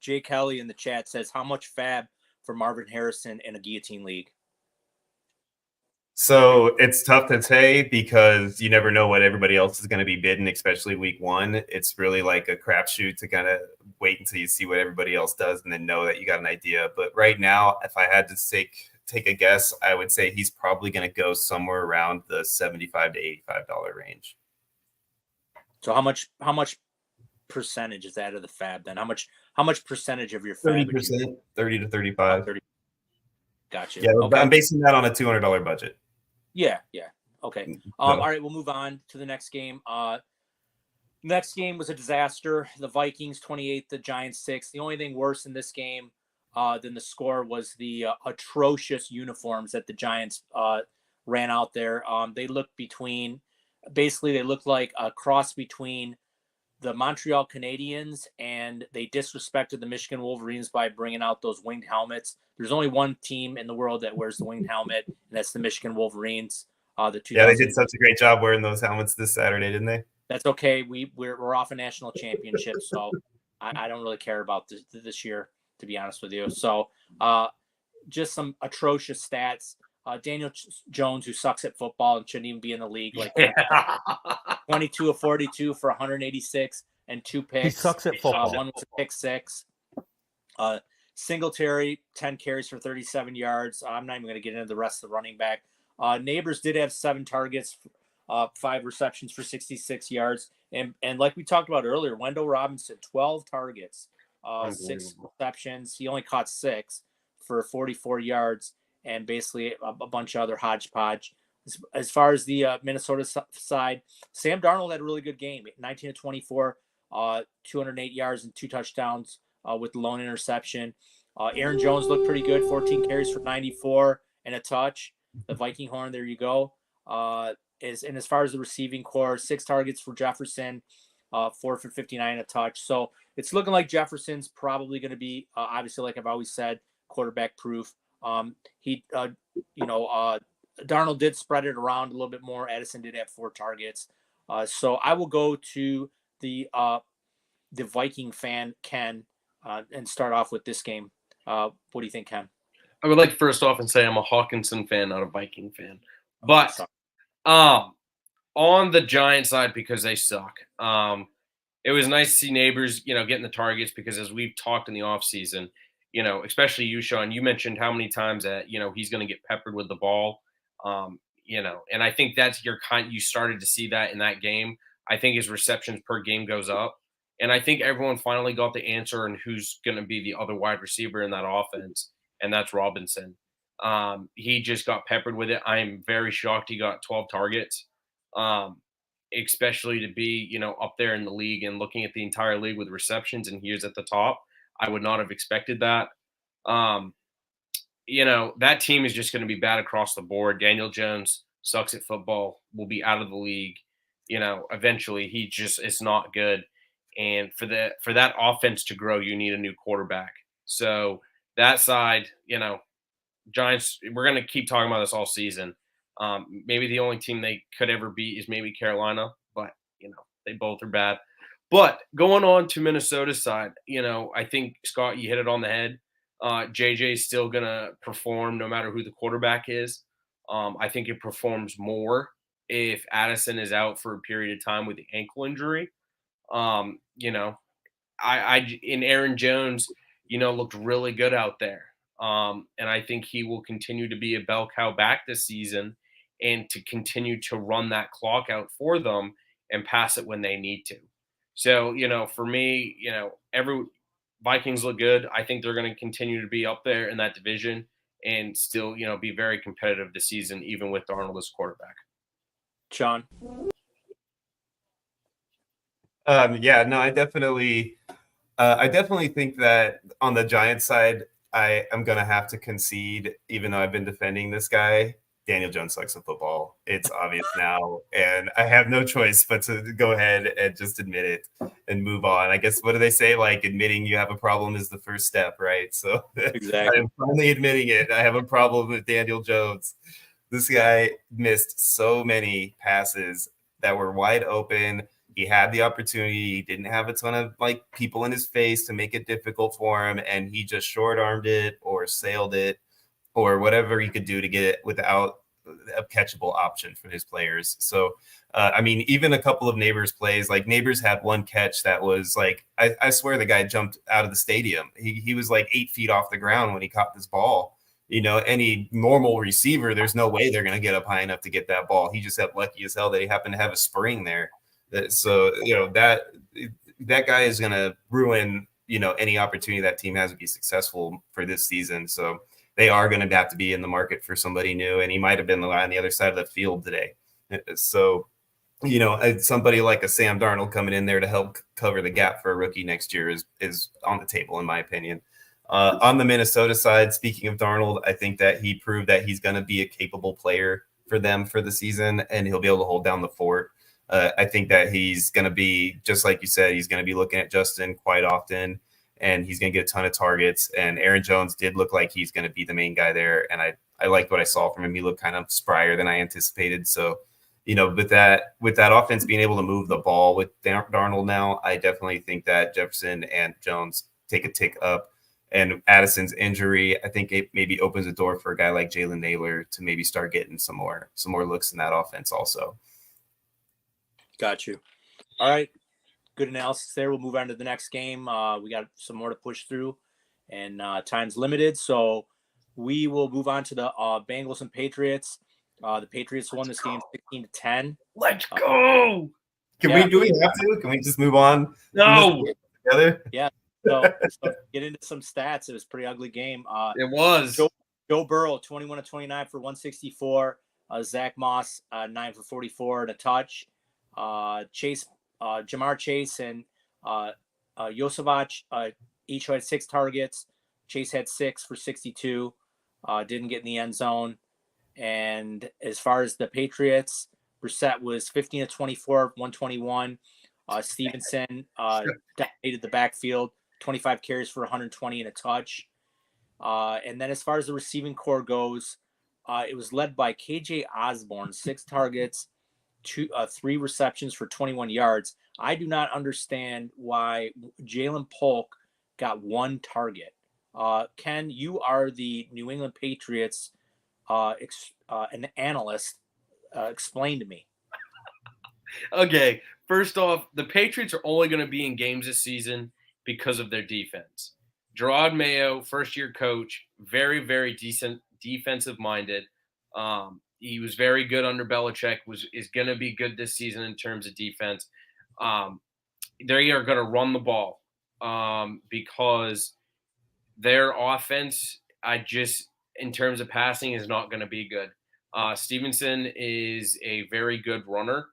Jay Kelly in the chat says, how much FAAB for Marvin Harrison in a guillotine league? So it's tough to say because you never know what everybody else is going to be bidding, especially week one. It's really like a crapshoot to kind of wait until you see what everybody else does and then know that you got an idea. But right now, if I had to take a guess, I would say he's probably going to go somewhere around the $75 to $85 range. So how much percentage is that of the FAAB then? How much percentage of your FAAB? 30%, 30 to 35. 30. Gotcha. Yeah, okay. I'm basing that on a $200 budget. Yeah. Okay. All right, we'll move on to the next game. Next game was a disaster. The Vikings 28, the Giants 6. The only thing worse in this game than the score was the atrocious uniforms that the Giants ran out there. They looked like a cross between the Montreal Canadiens, and they disrespected the Michigan Wolverines by bringing out those winged helmets. There's only one team in the world that wears the winged helmet, and that's the Michigan Wolverines. They did such a great job wearing those helmets this Saturday, didn't they? That's okay. We're off a national championship, so I don't really care about this year, to be honest with you. So just some atrocious stats. Daniel Jones, who sucks at football and shouldn't even be in the league, 22 of 42 for 186 and 2 picks. He sucks at football. One was a pick 6. Singletary, 10 carries for 37 yards. I'm not even going to get into the rest of the running back. Neighbors did have 7 targets, 5 receptions for 66 yards. And like we talked about earlier, Wendell Robinson, 12 targets, 6 receptions. He only caught 6 for 44 yards. And basically a bunch of other hodgepodge. As far as the Minnesota side, Sam Darnold had a really good game. 19 to 24, 208 yards and 2 touchdowns with the lone interception. Aaron Jones looked pretty good, 14 carries for 94 and a touch. The Viking horn, there you go. And as far as the receiving core, 6 targets for Jefferson, 4 for 59 and a touch. So it's looking like Jefferson's probably going to be, obviously, like I've always said, quarterback proof. Darnold did spread it around a little bit more. Addison did have 4 targets. So I will go to the Viking fan, Ken, and start off with this game. What do you think, Ken? I would like to first off and say I'm a Hawkinson fan, not a Viking fan. But on the Giant side because they suck. It was nice to see Neighbors, getting the targets because as we've talked in the offseason, especially you, Sean, you mentioned how many times that, he's going to get peppered with the ball. And I think that's you started to see that in that game. I think his receptions per game goes up. And I think everyone finally got the answer on who's going to be the other wide receiver in that offense, and that's Robinson. He just got peppered with it. I am very shocked he got 12 targets, especially to be, up there in the league and looking at the entire league with receptions, and he's at the top. I would not have expected that. That team is just going to be bad across the board. Daniel Jones sucks at football, will be out of the league. Eventually he just is not good. And for that offense to grow, you need a new quarterback. So that side, Giants, we're going to keep talking about this all season. Maybe the only team they could ever beat is maybe Carolina, but, they both are bad. But going on to Minnesota's side, I think, Scott, you hit it on the head. JJ is still going to perform no matter who the quarterback is. I think it performs more if Addison is out for a period of time with the ankle injury. In Aaron Jones, looked really good out there. And I think he will continue to be a bell cow back this season and to continue to run that clock out for them and pass it when they need to. So, for me, every Vikings look good. I think they're going to continue to be up there in that division and still, be very competitive this season, even with Darnold as quarterback. Sean? I definitely think that on the Giants side, I am going to have to concede, even though I've been defending this guy. Daniel Jones sucks at football. It's obvious now, and I have no choice but to go ahead and just admit it and move on. I guess, what do they say? Like, admitting you have a problem is the first step, right? So Exactly. I'm finally admitting it. I have a problem with Daniel Jones. This guy missed so many passes that were wide open. He had the opportunity. He didn't have a ton of people in his face to make it difficult for him, and he just short-armed it or sailed it or whatever he could do to get it without a catchable option for his players. So, even a couple of Neighbors plays, Neighbors had one catch that was I swear the guy jumped out of the stadium. He was 8 feet off the ground when he caught this ball. Any normal receiver, there's no way they're going to get up high enough to get that ball. He just got lucky as hell that he happened to have a spring there. So, that guy is going to ruin, any opportunity that team has to be successful for this season. So they are going to have to be in the market for somebody new, and he might have been on the other side of the field today. So, somebody like a Sam Darnold coming in there to help cover the gap for a rookie next year is on the table, in my opinion. On the Minnesota side, speaking of Darnold, I think that he proved that he's going to be a capable player for them for the season, and he'll be able to hold down the fort. I think that he's going to be, just like you said, he's going to be looking at Justin quite often, and he's going to get a ton of targets. And Aaron Jones did look like he's going to be the main guy there, and I liked what I saw from him. He looked kind of sprier than I anticipated. So, with that offense being able to move the ball with Darnold now, I definitely think that Jefferson and Jones take a tick up. And Addison's injury, I think it maybe opens the door for a guy like Jalen Naylor to maybe start getting some more looks in that offense also. Got you. All right. Good analysis there. We'll move on to the next game. We got some more to push through, and time's limited. So we will move on to the Bengals and Patriots. The Patriots won this game 16-10. Let's go. Do we have to? Can we just move on? No. Together? Yeah. So get into some stats. It was a pretty ugly game. It was. Joe Burrow, 21 of 29 for 164. Zach Moss, 9 for 44 and a touch. Jamar Chase and Yosevich each had 6 targets. Chase had 6 for 62. Didn't get in the end zone. And as far as the Patriots, Brissett was 15 of 24, 121. Stevenson dominated the backfield, 25 carries for 120 and a touch. And then as far as the receiving core goes, it was led by KJ Osborne, 6 targets, 3 receptions for 21 yards. I do not understand why Jalen Polk got 1 target. Ken, you are the New England Patriots an analyst. Explain to me. Okay, first off, the Patriots are only going to be in games this season because of their defense. Gerard Mayo, first-year coach, very, very decent, defensive-minded. He was very good under Belichick. Is going to be good this season in terms of defense. They are going to run the ball because their offense, in terms of passing, is not going to be good. Stevenson is a very good runner.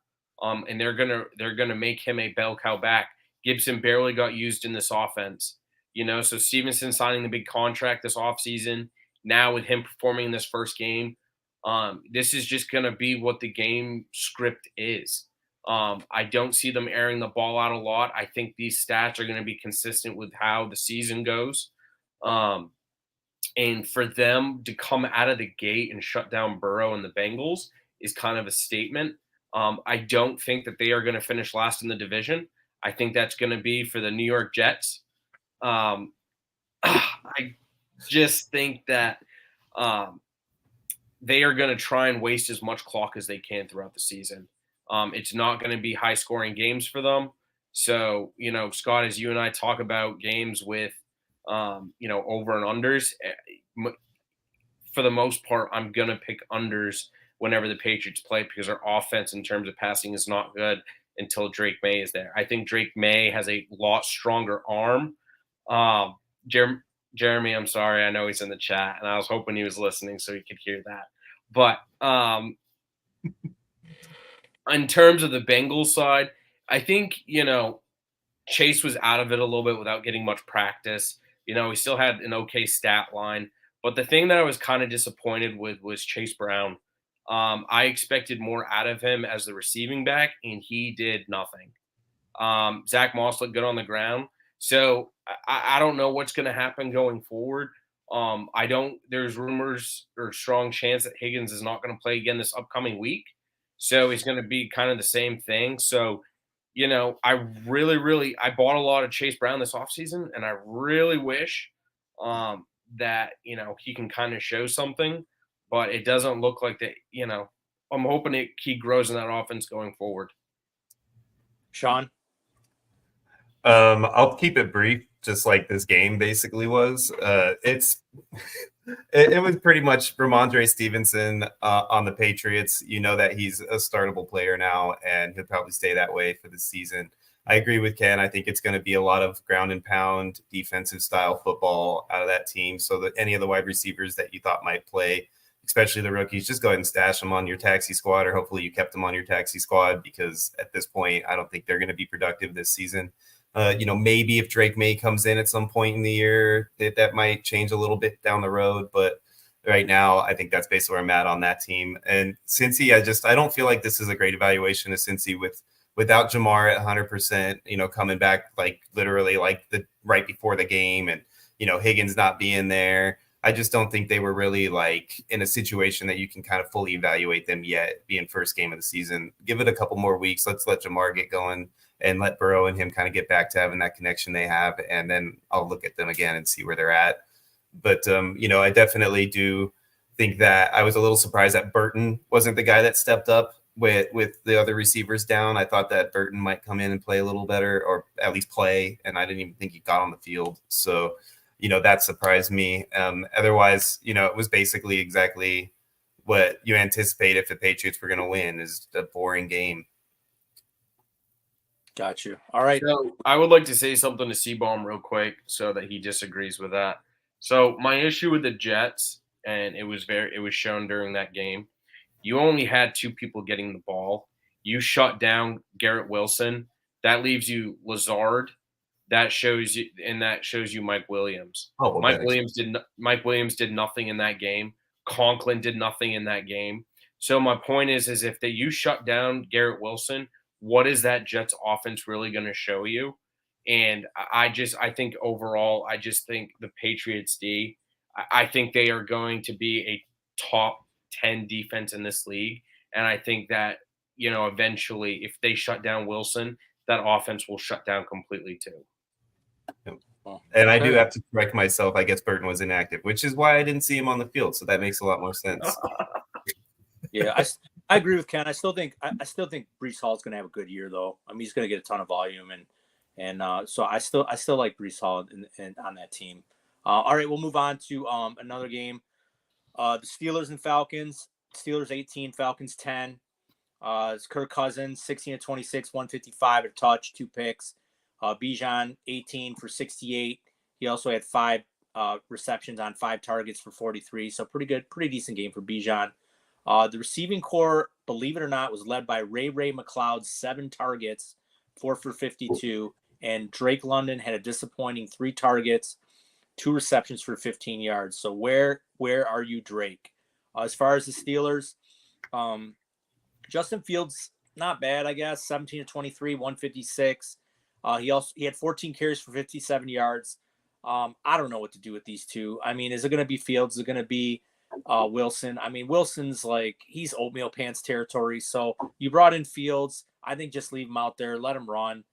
And they're gonna make him a bell cow back. Gibson barely got used in this offense, so Stevenson signing the big contract this offseason, now with him performing in this first game, this is just gonna be what the game script is. I don't see them airing the ball out a lot. I think these stats are gonna be consistent with how the season goes. And for them to come out of the gate and shut down Burrow and the Bengals is kind of a statement. I don't think that they are going to finish last in the division. I think that's going to be for the New York Jets. I just think that they are going to try and waste as much clock as they can throughout the season. It's not going to be high-scoring games for them. So, Scott, as you and I talk about games with, over and unders, for the most part, I'm going to pick unders whenever the Patriots play because their offense in terms of passing is not good until Drake May is there. I think Drake May has a lot stronger arm. Jeremy, I'm sorry. I know he's in the chat, and I was hoping he was listening so he could hear that. But in terms of the Bengals side, I think, Chase was out of it a little bit without getting much practice. He still had an okay stat line. But the thing that I was kind of disappointed with was Chase Brown. I expected more out of him as the receiving back, and he did nothing. Zach Moss looked good on the ground. So I don't know what's going to happen going forward. There's rumors or strong chance that Higgins is not going to play again this upcoming week. So he's going to be kind of the same thing. So, I bought a lot of Chase Brown this offseason, and I really wish that, he can kind of show something. But it doesn't look like that, I'm hoping he grows in that offense going forward. Sean? I'll keep it brief, just like this game basically was. It was pretty much Ramondre Stevenson on the Patriots. You know that he's a startable player now, and he'll probably stay that way for the season. I agree with Ken. I think it's going to be a lot of ground and pound defensive style football out of that team. So that any of the wide receivers that you thought might play, especially the rookies, just go ahead and stash them on your taxi squad, or hopefully you kept them on your taxi squad, because at this point, I don't think they're going to be productive this season. Maybe if Drake May comes in at some point in the year, that might change a little bit down the road. But right now, I think that's basically where I'm at on that team. And Cincy, I don't feel like this is a great evaluation of Cincy without Jamar at 100%, coming back like literally like the right before the game, and, Higgins not being there. I just don't think they were really like in a situation that you can kind of fully evaluate them yet, being first game of the season. Give it a couple more weeks. Let's let Jamar get going and let Burrow and him kind of get back to having that connection they have. And then I'll look at them again and see where they're at. But, I definitely do think that I was a little surprised that Burton wasn't the guy that stepped up with the other receivers down. I thought that Burton might come in and play a little better, or at least play. And I didn't even think he got on the field. So, that surprised me. Otherwise, it was basically exactly what you anticipate if the Patriots were going to win, is a boring game. Got you. All right. So I would like to say something to Seabaum real quick so that he disagrees with that. So my issue with the Jets, and it was shown during that game, you only had two people getting the ball. You shut down Garrett Wilson. That leaves you Lazard. That shows you Mike Williams. Oh, well, Mike Williams did nothing in that game. Conklin did nothing in that game. So my point is if you shut down Garrett Wilson, what is that Jets offense really going to show you? And I think overall, I just think the Patriots D, I think they are going to be a top 10 defense in this league. And I think that, eventually if they shut down Wilson, that offense will shut down completely too. And I do have to correct myself. I guess Burton was inactive, which is why I didn't see him on the field. So that makes a lot more sense. Yeah, I agree with Ken. I still think Brees Hall is going to have a good year, though. I mean, he's going to get a ton of volume, and so I still like Brees Hall on that team. All right, we'll move on to another game. The Steelers and Falcons. Steelers 18, Falcons 10. It's Kirk Cousins 16-26, 155, a touch, 2 picks. Bijan 18 for 68. He also had 5 receptions on 5 targets for 43. So pretty decent game for Bijan. The receiving core, believe it or not, was led by Ray McLeod, 7 targets, 4 for 52. And Drake London had a disappointing 3 targets, 2 receptions for 15 yards. So where are you, Drake? As far as the Steelers, Justin Fields, not bad, I guess. 17-23, 156. He had 14 carries for 57 yards. I don't know what to do with these two. I mean, is it going to be Fields? Is it going to be Wilson? I mean, Wilson's he's oatmeal pants territory. So you brought in Fields. I think just leave him out there. Let him run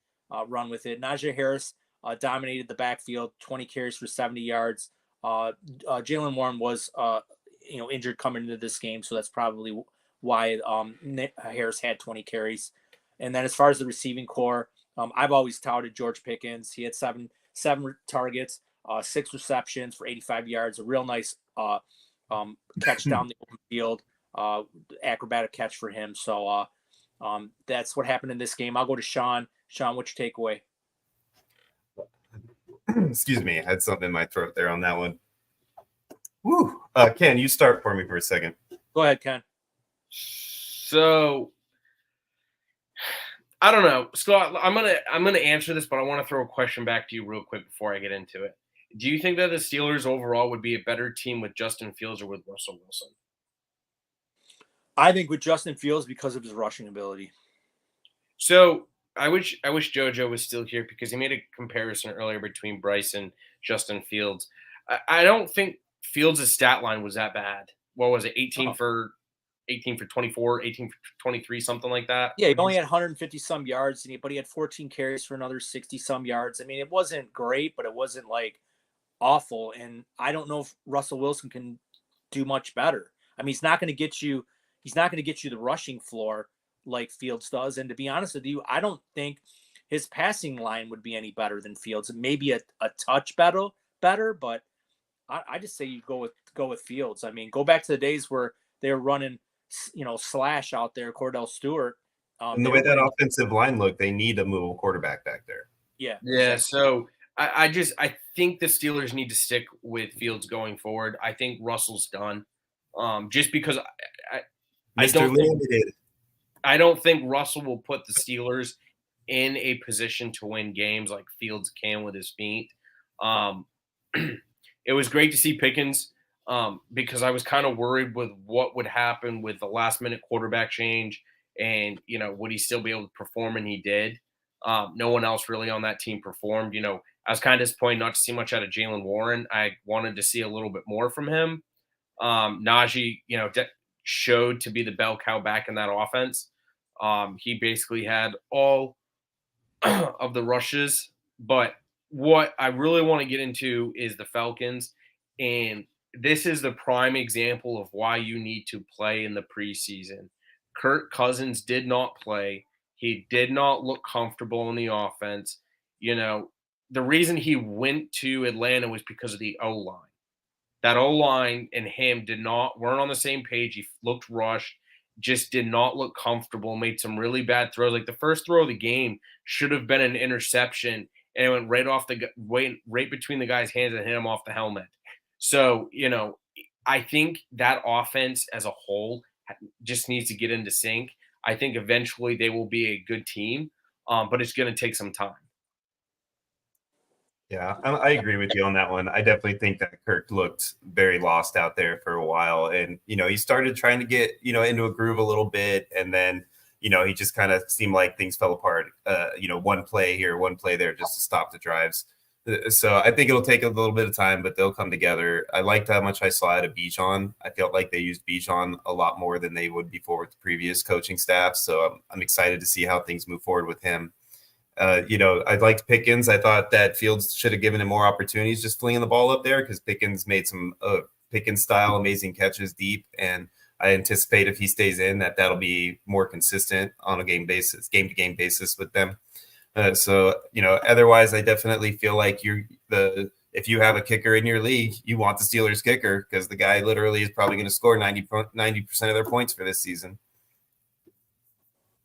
with it. Najee Harris dominated the backfield, 20 carries for 70 yards. Jalen Warren was injured coming into this game, so that's probably why Harris had 20 carries. And then as far as the receiving core, I've always touted George Pickens. He had seven targets, 6 receptions for 85 yards, a real nice catch down the open field, acrobatic catch for him. So that's what happened in this game. I'll go to Sean. Sean, what's your takeaway? Excuse me, I had something in my throat there on that one. Woo. Ken, you start for me for a second. Go ahead, Ken. So I don't know, Scott. I'm gonna answer this, but I want to throw a question back to you real quick before I get into it. Do you think that the Steelers overall would be a better team with Justin Fields or with Russell Wilson? I think with Justin Fields because of his rushing ability. So I wish JoJo was still here because he made a comparison earlier between Bryce and Justin Fields. I don't think Fields' stat line was that bad. What was it? 18 for 24, 18 for 23, something like that. Yeah, he only had 150 some yards, but he had 14 carries for another 60 some yards. I mean, it wasn't great, but it wasn't awful. And I don't know if Russell Wilson can do much better. I mean, he's not going to get you the rushing floor like Fields does. And to be honest with you, I don't think his passing line would be any better than Fields. Maybe a touch better, but I just say you go with Fields. I mean, go back to the days where they were running, slash out there, Cordell Stewart. And the way that offensive line looked, they need a movable quarterback back there. Yeah. So I think the Steelers need to stick with Fields going forward. I think Russell's done. Just because I don't think Russell will put the Steelers in a position to win games like Fields can with his feet. It was great to see Pickens because I was kind of worried with what would happen with the last-minute quarterback change and, would he still be able to perform, and he did. No one else really on that team performed. I was kind of disappointed not to see much out of Jalen Warren. I wanted to see a little bit more from him. Najee, showed to be the bell cow back in that offense. He basically had all of the rushes, but what I really want to get into is the Falcons, and this is the prime example of why you need to play in the preseason. Kirk Cousins did not play. He did not look comfortable in the offense. The reason he went to Atlanta was because of the O-line. That O-line and him weren't on the same page. He looked rushed, just did not look comfortable, made some really bad throws. Like the first throw of the game should have been an interception, and it went right between the guy's hands and hit him off the helmet. So, I think that offense as a whole just needs to get into sync. I think eventually they will be a good team, but it's going to take some time. Yeah, I agree with you on that one. I definitely think that Kirk looked very lost out there for a while. And, he started trying to get, into a groove a little bit. And then, he just kind of seemed like things fell apart, one play here, one play there just to stop the drives. So I think it'll take a little bit of time, but they'll come together. I liked how much I saw out of Bijan. I felt like they used Bijan a lot more than they would before with the previous coaching staff. So I'm excited to see how things move forward with him. I liked Pickens. I thought that Fields should have given him more opportunities just flinging the ball up there because Pickens made some Pickens-style amazing catches deep. And I anticipate if he stays in that'll be more consistent on a game to game basis with them. So otherwise, I definitely feel like if you have a kicker in your league, you want the Steelers kicker because the guy literally is probably going to score 90% of their points for this season.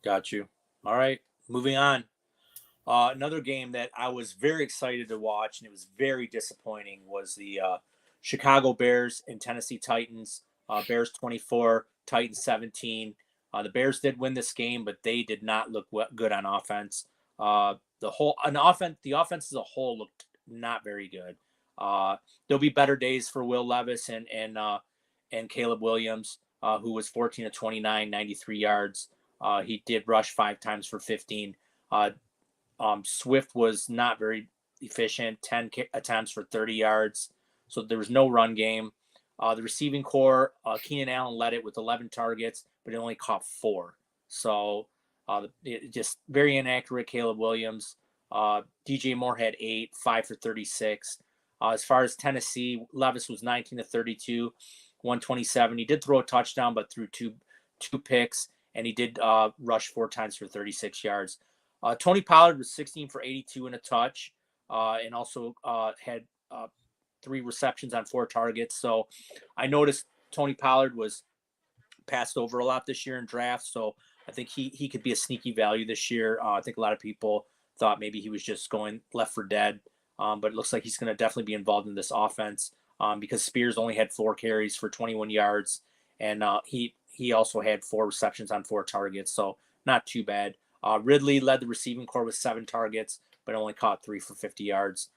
Got you. All right, moving on. Another game that I was very excited to watch, and it was very disappointing, was the Chicago Bears and Tennessee Titans. Bears 24, Titans 17. The Bears did win this game, but they did not look good on offense. The offense as a whole looked not very good. There'll be better days for Will Levis and Caleb Williams, who was 14 of 29, 93 yards. He did rush 5 times for 15. Swift was not very efficient, 10 attempts for 30 yards. So there was no run game. The receiving core, Keenan Allen led it with 11 targets, but he only caught 4. So just very inaccurate. Caleb Williams. DJ Moore had 8, 5 for 36. As far as Tennessee, Levis was 19 to 32, 127. He did throw a touchdown, but threw two picks, and he did rush 4 times for 36 yards. Tony Pollard was 16 for 82 and a touch, and also had 3 receptions on 4 targets. So I noticed Tony Pollard was passed over a lot this year in drafts. So I think he could be a sneaky value this year. I think a lot of people thought maybe he was just going left for dead. But it looks like he's going to definitely be involved in this offense because Spears only had 4 carries for 21 yards. And he also had 4 receptions on 4 targets. So not too bad. Ridley led the receiving core with 7 targets, but only caught 3 for 50 yards.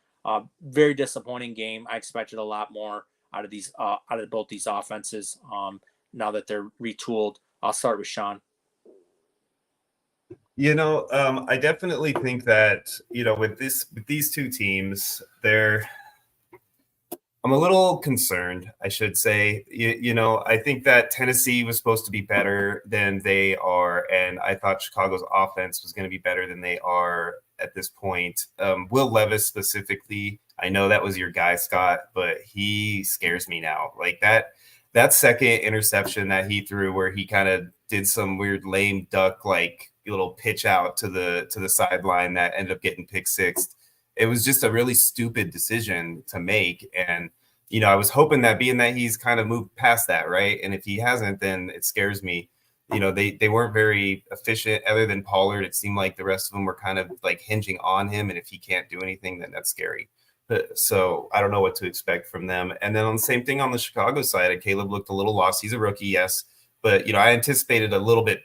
Very disappointing game. I expected a lot more out of both these offenses now that they're retooled. I'll start with Sean. I definitely think that, with these two teams, I'm a little concerned, I should say. I think that Tennessee was supposed to be better than they are, and I thought Chicago's offense was going to be better than they are at this point. Will Levis specifically, I know that was your guy, Scott, but he scares me now. Like that second interception that he threw where he kind of did some weird lame duck, like little pitch out to the sideline that ended up getting pick six. It was just a really stupid decision to make. And, I was hoping that being that he's kind of moved past that, right? And if he hasn't, then it scares me. They weren't very efficient other than Pollard. It seemed like the rest of them were kind of like hinging on him. And if he can't do anything, then that's scary. So I don't know what to expect from them. And then on the same thing on the Chicago side, Caleb looked a little lost. He's a rookie, yes. But, I anticipated a little bit,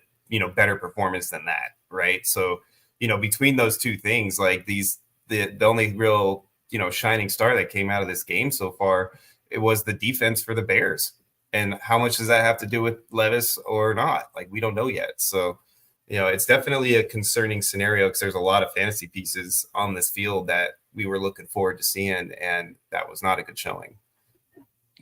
better performance than that, right? So, between those two things, like the only real, shining star that came out of this game so far, it was the defense for the Bears. And how much does that have to do with Levis or not? Like, we don't know yet. So, it's definitely a concerning scenario because there's a lot of fantasy pieces on this field that we were looking forward to seeing, and that was not a good showing.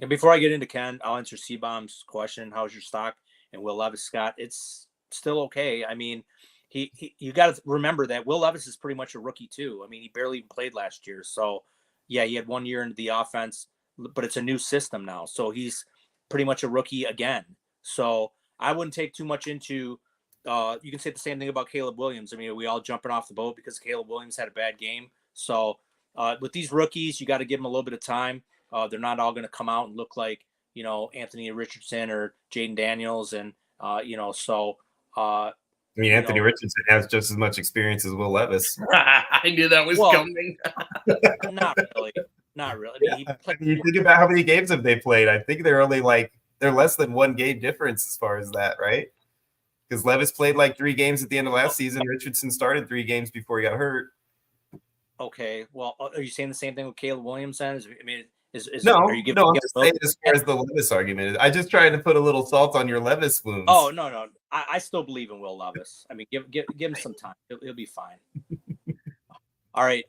And before I get into Ken, I'll answer C-Bomb's question. How's your stock? And Will Levis, Scott, it's still okay. I mean, you got to remember that Will Levis is pretty much a rookie too. I mean, he barely even played last year. So, yeah, he had 1 year into the offense, but it's a new system now. So he's pretty much a rookie again. So I wouldn't take too much into you can say the same thing about Caleb Williams. I mean, we all jumping off the boat because Caleb Williams had a bad game. So with these rookies, you got to give them a little bit of time. They're not all going to come out and look like, Anthony Richardson or Jaden Daniels. And, Anthony Richardson has just as much experience as Will Levis. I knew that was coming. Not really. I mean, you think about how many games have they played? I think they're less than 1 game difference as far as that, right? Because Levis played like 3 games at the end of last season. Richardson started 3 games before he got hurt. Okay. Well, are you saying the same thing with Caleb Williams then? No, I'm just saying as far as the Levis argument. I just tried to put a little salt on your Levis wounds. Oh, no. I still believe in Will Levis. I mean, give him some time. He'll be fine. All right.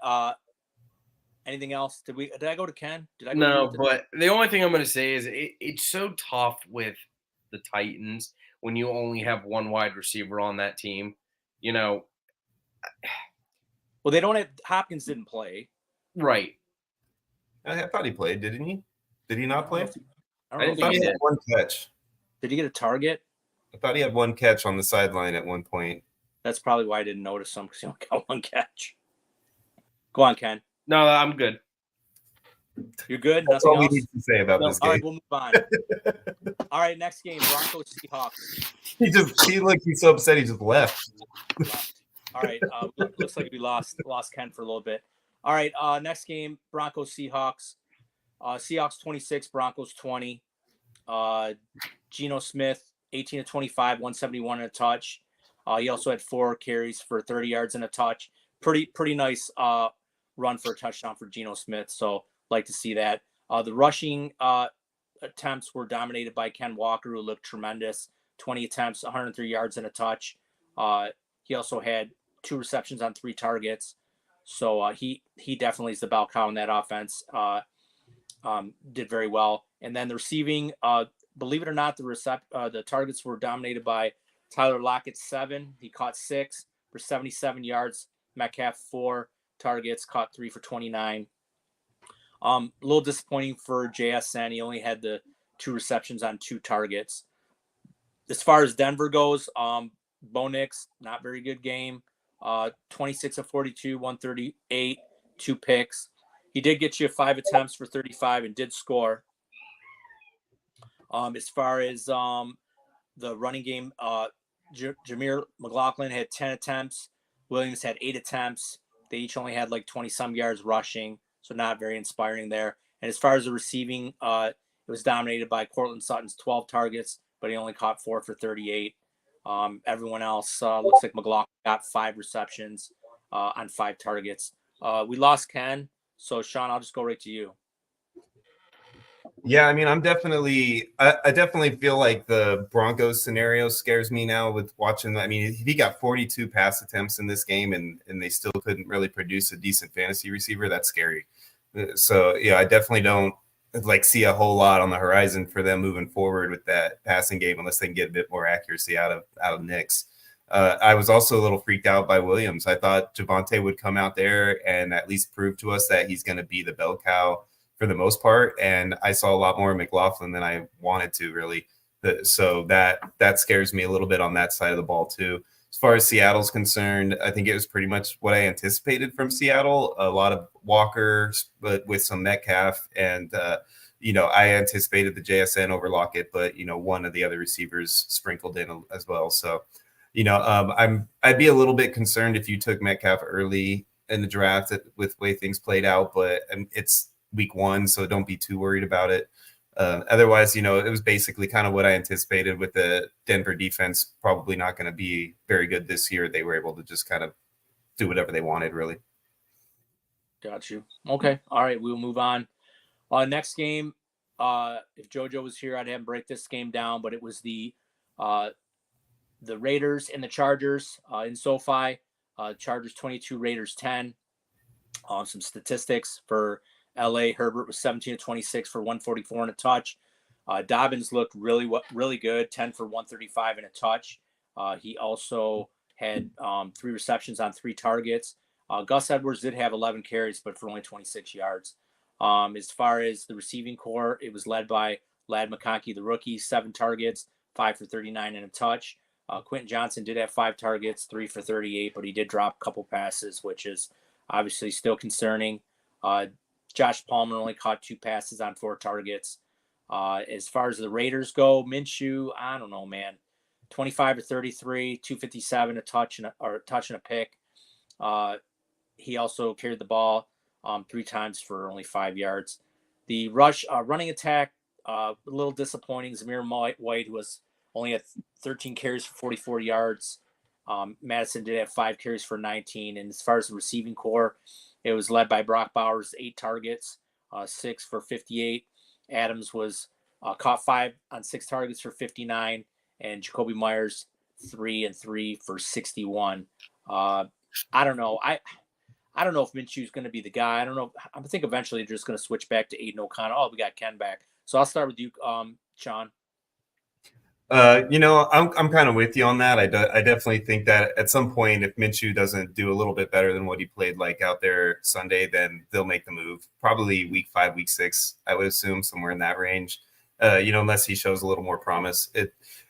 Anything else? Did I go to Ken? No, but the only thing I'm going to say is it's so tough with the Titans when you only have 1 wide receiver on that team. Well, they don't have Hopkins didn't play. Right. I thought he played, didn't he? Did he not play? I thought he had 1 catch. Did he get a target? I thought he had one catch on the sideline at one point. That's probably why I didn't notice him, because he only got one catch. Go on, Ken. No, I'm good. You're good? That's Nothing all else? we need to say about this All game. right, we'll move on. All right, next game, Broncos Seahawks. He's so upset he just left. All right, looks like we lost Ken for a little bit. All right, next game, Broncos Seahawks. Seahawks 26, Broncos 20. Geno Smith 18 to 25, 171 and a touch. He also had 4 carries for 30 yards and a touch. Pretty nice run for a touchdown for Geno Smith. So like to see that. The rushing attempts were dominated by Ken Walker, who looked tremendous. 20 attempts, 103 yards and a touch. He also had 2 receptions on 3 targets. So he definitely is the bell cow in that offense. Did very well. And then the receiving, believe it or not, the targets were dominated by Tyler Lockett, 7. He caught 6 for 77 yards. Metcalf, 4 targets, caught 3 for 29. A little disappointing for JSN. He only had the 2 receptions on 2 targets. As far as Denver goes, Bo Nix, not very good game. 26 of 42, 138, 2 picks. He did get you 5 attempts for 35 and did score. As far as the running game, Jameer McLaughlin had 10 attempts. Williams had 8 attempts. They each only had like 20-some yards rushing, so not very inspiring there. And as far as the receiving, it was dominated by Cortland Sutton's 12 targets, but he only caught 4 for 38. Everyone else looks like McLaughlin got 5 receptions on 5 targets. We lost Ken, so Sean, I'll just go right to you. Yeah, I mean, I definitely feel like the Broncos scenario scares me now with watching. I mean, he got 42 pass attempts in this game, and they still couldn't really produce a decent fantasy receiver. That's scary. So, yeah, I definitely don't see a whole lot on the horizon for them moving forward with that passing game unless they can get a bit more accuracy out of Nix. I was also a little freaked out by Williams. I thought Javonte would come out there and at least prove to us that he's going to be the bell cow for the most part, and I saw a lot more McLaughlin than I wanted to, really. So that scares me a little bit on that side of the ball too. As far as Seattle's concerned, I think it was pretty much what I anticipated from Seattle. A lot of Walker, but with some Metcalf, and I anticipated the JSN over Lockett, but one of the other receivers sprinkled in as well. So I'd be a little bit concerned if you took Metcalf early in the draft with the way things played out, but it's week 1, so don't be too worried about it. Otherwise, it was basically kind of what I anticipated with the Denver defense probably not going to be very good this year. They were able to just kind of do whatever they wanted, really. Got you. Okay. All right. We'll move on. Next game, if JoJo was here, I'd have him break this game down, but it was the Raiders and the Chargers in SoFi. Chargers 22, Raiders 10. Some statistics for LA. Herbert was 17 to 26 for 144 and a touch. Dobbins looked really good, 10 for 135 and a touch. He also had 3 receptions on 3 targets. Gus Edwards did have 11 carries, but for only 26 yards. As far as the receiving core, it was led by Ladd McConkey, the rookie, 7 targets, 5 for 39 and a touch. Quentin Johnson did have 5 targets, 3 for 38, but he did drop a couple passes, which is obviously still concerning. Josh Palmer only caught 2 passes on 4 targets. As far as the Raiders go, Minshew, I don't know, man. 25 to 33, 257, a touch and a pick. He also carried the ball 3 times for only 5 yards. The running attack, a little disappointing. Zamir White, who was only at 13 carries for 44 yards. Madison did have 5 carries for 19. And as far as the receiving core, it was led by Brock Bowers, 8 targets, 6 for 58. Adams was caught 5 on 6 targets for 59, and Jacoby Myers 3 and 3 for 61. I don't know. I don't know if Minshew's going to be the guy. I don't know. I think eventually they're just going to switch back to Aiden O'Connell. Oh, we got Ken back. So I'll start with you, Sean. I'm kind of with you on that. I definitely think that at some point, if Minshew doesn't do a little bit better than what he played like out there Sunday, then they'll make the move. Probably week 5, week 6, I would assume, somewhere in that range. unless he shows a little more promise.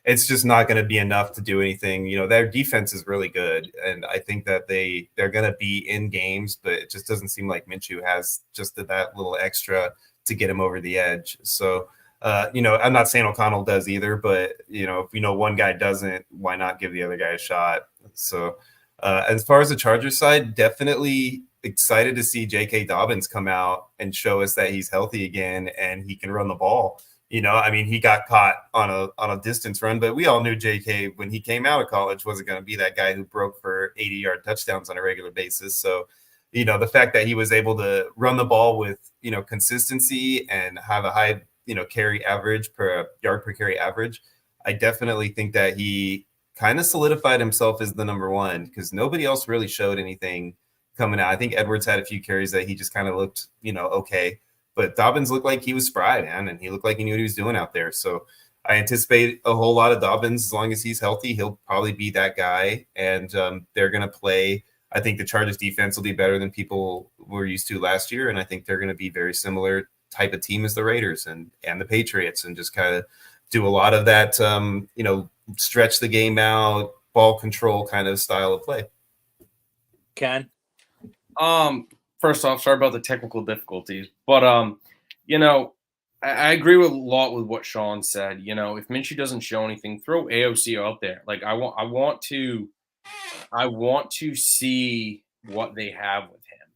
It's just not going to be enough to do anything. Their defense is really good, and I think that they're going to be in games, but it just doesn't seem like Minshew has just that little extra to get him over the edge. So, I'm not saying O'Connell does either, but if one guy doesn't, why not give the other guy a shot? So, as far as the Chargers side, definitely excited to see J.K. Dobbins come out and show us that he's healthy again and he can run the ball. He got caught on a distance run, but we all knew J.K. when he came out of college wasn't going to be that guy who broke for 80-yard touchdowns on a regular basis. So, the fact that he was able to run the ball with, consistency and have a high, carry average per yard per carry average, I definitely think that he kind of solidified himself as the number one because nobody else really showed anything coming out. I think Edwards had a few carries that he just kind of looked, okay. But Dobbins looked like he was spry, man, and he looked like he knew what he was doing out there. So I anticipate a whole lot of Dobbins. As long as he's healthy, he'll probably be that guy. And they're going to play. I think the Chargers defense will be better than people were used to last year. And I think they're going to be very similar type of team as the Raiders and the Patriots and just kind of do a lot of that, stretch the game out, ball control kind of style of play. Ken? First off, sorry about the technical difficulties, but I agree with a lot with what Sean said. If Minshew doesn't show anything, throw AOC out there. Like I want to see what they have with him.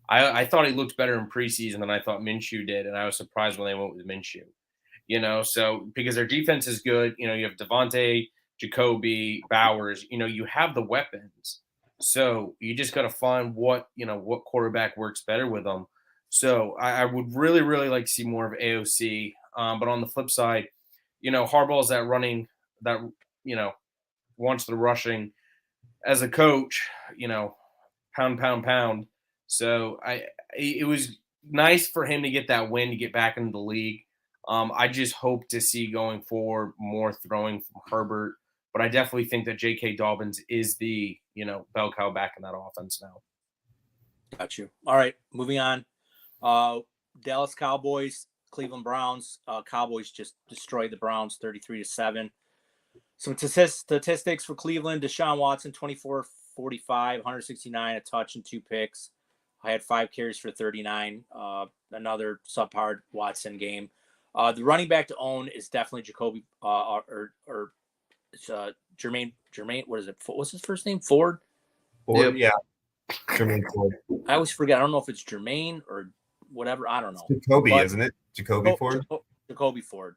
I thought he looked better in preseason than I thought Minshew did, and I was surprised when they went with Minshew. So because their defense is good, you have Devontae, Jacoby, Bowers. You have the weapons. So you just got to find what quarterback works better with them. So I would really, really like to see more of AOC. But on the flip side, Harbaugh's that running that, wants the rushing as a coach, pound. So it was nice for him to get that win to get back into the league. I just hope to see going forward more throwing from Herbert. But I definitely think that J.K. Dobbins is the, bell cow back in that offense now. Got you. All right, moving on. Dallas Cowboys, Cleveland Browns. Cowboys just destroyed the Browns 33-7. Some statistics for Cleveland. Deshaun Watson, 24-45, 169, a touch and 2 picks. I had 5 carries for 39. Another subpar Watson game. The running back to own is definitely Jacoby it's Jermaine. What is it? What's his first name? Ford. Yeah. Jermaine Ford. I always forget. I don't know if it's Jermaine or whatever. I don't know. Jacoby, isn't it? Jacoby Ford. Jacoby Ford.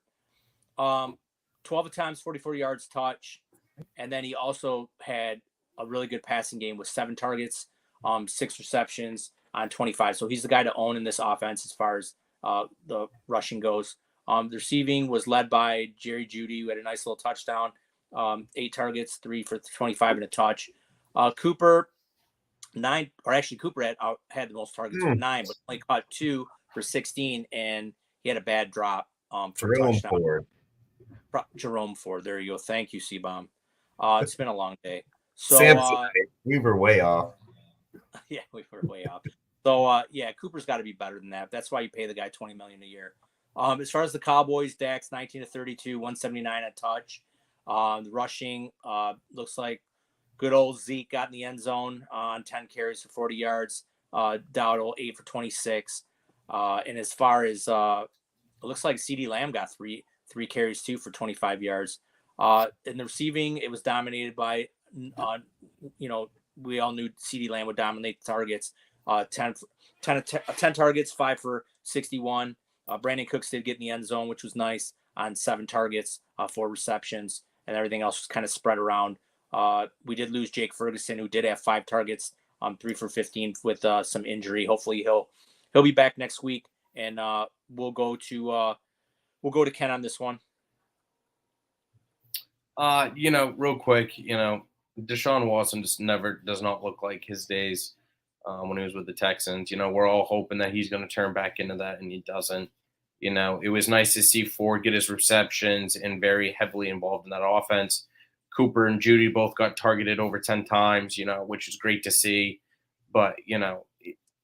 12 attempts, 44 yards touch, and then he also had a really good passing game with 7 targets, 6 receptions on 25. So he's the guy to own in this offense as far as the rushing goes. The receiving was led by Jerry Jeudy, who had a nice little touchdown. 8 targets, 3 for 25 and a touch. Cooper, 9, or actually Cooper had the most targets with 9, but only caught 2 for 16, and he had a bad drop for a touchdown. Jerome Ford. There you go. Thank you, C-Bomb. It's been a long day. So we were way off. Yeah, we were way off. So Cooper's got to be better than that. That's why you pay the guy $20 million a year. As far as the Cowboys, Dax 19-32, 179 a touch. The rushing looks like good old Zeke got in the end zone on 10 carries for 40 yards. Dowdle 8 for 26. And as far as it looks like CeeDee Lamb got three carries too for 25 yards. In the receiving, it was dominated by we all knew CeeDee Lamb would dominate the targets. 10 targets, 5 for 61. Brandon Cooks did get in the end zone, which was nice, on 7 targets, 4 receptions, and everything else was kind of spread around. We did lose Jake Ferguson, who did have 5 targets, 3 for 15 with some injury. Hopefully he'll be back next week, and we'll go to Ken on this one. Real quick, Deshaun Watson just does not look like his days when he was with the Texans. We're all hoping that he's going to turn back into that, and he doesn't. It was nice to see Ford get his receptions and very heavily involved in that offense. Cooper and Jeudy both got targeted over 10 times, which is great to see. But,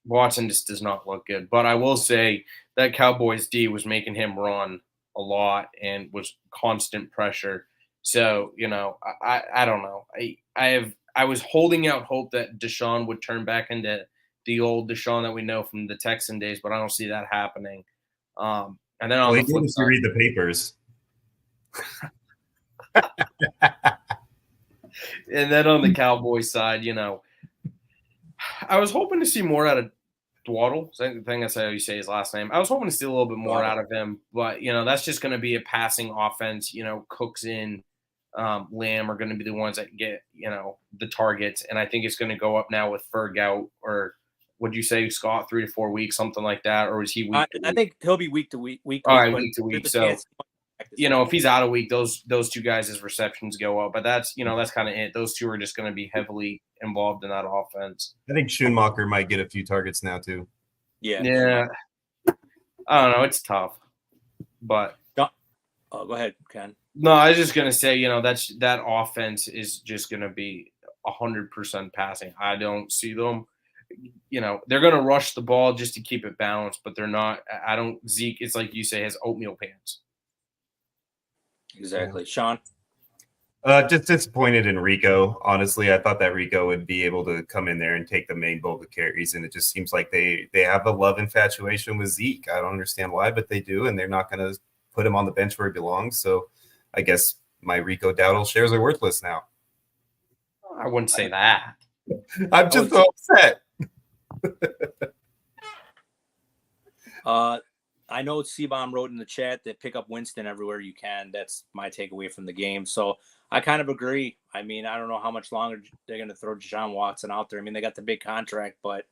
Watson just does not look good. But I will say that Cowboys D was making him run a lot and was constant pressure. So, I don't know. I was holding out hope that Deshaun would turn back into the old Deshaun that we know from the Texan days, but I don't see that happening. And then on the he did flip if you side, read the papers. and then on the Cowboys side, I was hoping to see more out of Dwaddle. I think that's how you say his last name. I was hoping to see a little bit more out of him, but that's just going to be a passing offense. Cooks in Lamb are going to be the ones that get the targets, and I think it's going to go up now with Fergout, or would you say, Scott, 3 to 4 weeks, something like that, or is he week to week? I think he'll be week to week. All right, week to week. So if he's out a week, those two guys' receptions go up, but that's that's kind of it. Those two are just going to be heavily involved in that offense. I think Schoonmaker might get a few targets now too. Yeah. I don't know. It's tough, but go ahead, Ken. No, I was just gonna say, that offense is just gonna be 100% passing. I don't see them. They're gonna rush the ball just to keep it balanced, but they're not. I don't. Zeke, it's like you say, has oatmeal pants. Exactly, Sean. Just disappointed in Rico. Honestly, I thought that Rico would be able to come in there and take the main bulk of carries, and it just seems like they have a love infatuation with Zeke. I don't understand why, but they do, and they're not going to put him on the bench where he belongs. So I guess my Rico Dowdle shares are worthless now. I wouldn't say that. I'm just so upset. I know C-Bomb wrote in the chat that pick up Winston everywhere you can. That's my takeaway from the game. So I kind of agree. I mean, I don't know how much longer they're going to throw Deshaun Watson out there. I mean, they got the big contract, but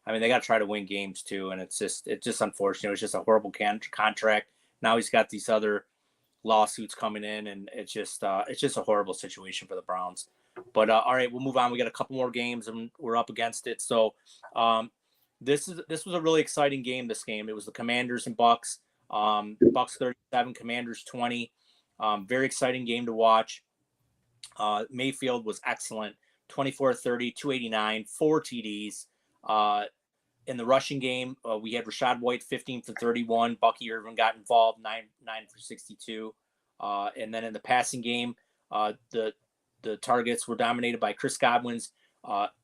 I mean, they got to try to win games too. And it's just unfortunate. It's just a horrible contract. Now he's got these other lawsuits coming in, and it's just a horrible situation for the Browns. But all right, we'll move on. We got a couple more games, and we're up against it. So this was a really exciting game. This game, it was the Commanders and Bucks. Bucks 37, Commanders 20. Very exciting game to watch. Mayfield was excellent. 24-30, 289, 4 TDs. In the rushing game, we had Rashad White 15 for 31. Bucky Irvin got involved 9 for 62. And then in the passing game, the targets were dominated by Chris Godwin's.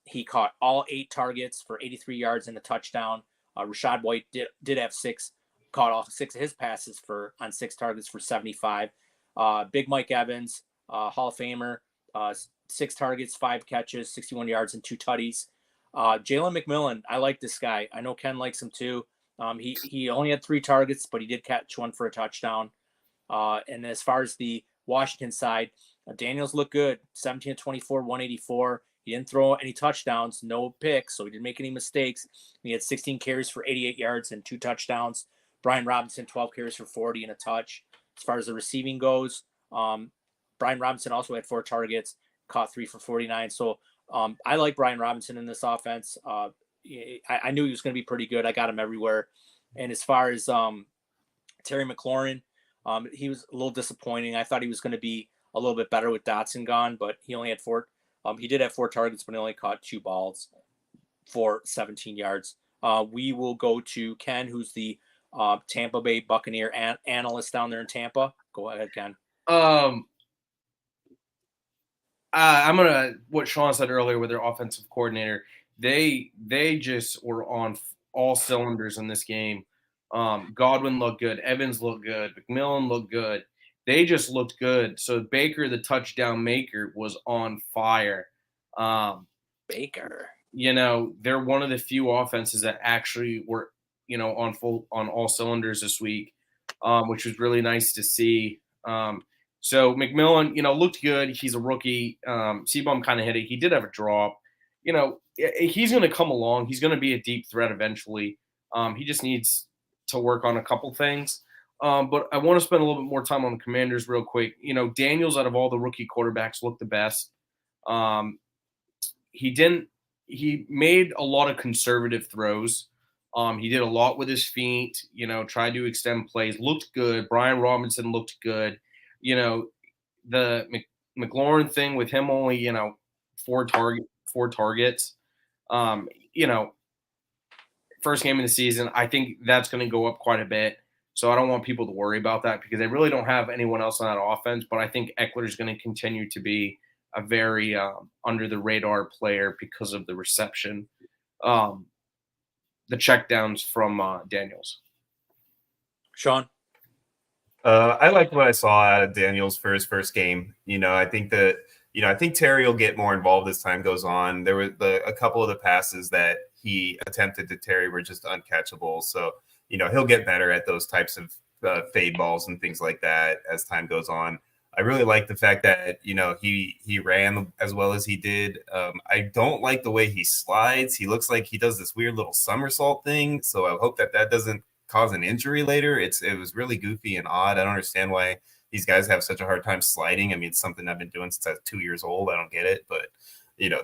He caught all 8 targets for 83 yards and a touchdown. Rashad White did have 6, caught all 6 of his passes on 6 targets for 75. Big Mike Evans, Hall of Famer, 6 targets, 5 catches, 61 yards, and 2 tutties. Jalen McMillan, I like this guy. I know Ken likes him too. He only had 3 targets, but he did catch 1 for a touchdown. And as far as the Washington side, Daniels looked good. 17-24, 184. He didn't throw any touchdowns, no picks, so he didn't make any mistakes. He had 16 carries for 88 yards and 2 touchdowns. Brian Robinson, 12 carries for 40 and a touch. As far as the receiving goes, Brian Robinson also had 4 targets, caught 3 for 49. So I like Brian Robinson in this offense. I knew he was going to be pretty good. I got him everywhere. And as far as Terry McLaurin, he was a little disappointing. I thought he was going to be a little bit better with Dotson gone, but he only had 4. He did have 4 targets, but he only caught 2 balls for 17 yards. We will go to Ken, who's the Tampa Bay Buccaneer analyst down there in Tampa. Go ahead, Ken. I'm gonna what Sean said earlier with their offensive coordinator. They just were on all cylinders in this game. Godwin looked good. Evans looked good. McMillan looked good. They just looked good. So Baker, the touchdown maker, was on fire. Baker. They're one of the few offenses that actually were, on all cylinders this week, which was really nice to see. So McMillan, looked good. He's a rookie. Seabum kind of hit it. He did have a drop. He's going to come along. He's going to be a deep threat eventually. He just needs to work on a couple things. But I want to spend a little bit more time on the Commanders real quick. Daniels, out of all the rookie quarterbacks, looked the best. He made a lot of conservative throws. He did a lot with his feet, tried to extend plays, looked good. Brian Robinson looked good. The McLaurin thing with him only, 4 targets. First game of the season, I think that's going to go up quite a bit. So I don't want people to worry about that because they really don't have anyone else on that offense. But I think Eckler is going to continue to be a very under the radar player because of the reception, the checkdowns from Daniels. Sean? I liked what I saw out of Daniels for his first game. I think Terry will get more involved as time goes on. There were a couple of the passes that he attempted to Terry were just uncatchable. So, he'll get better at those types of fade balls and things like that as time goes on. I really like the fact that, he ran as well as he did. I don't like the way he slides. He looks like he does this weird little somersault thing. So I hope that doesn't cause an injury later. It was really goofy and odd. I don't understand why these guys have such a hard time sliding. I mean, it's something I've been doing since I was 2 years old. I don't get it, but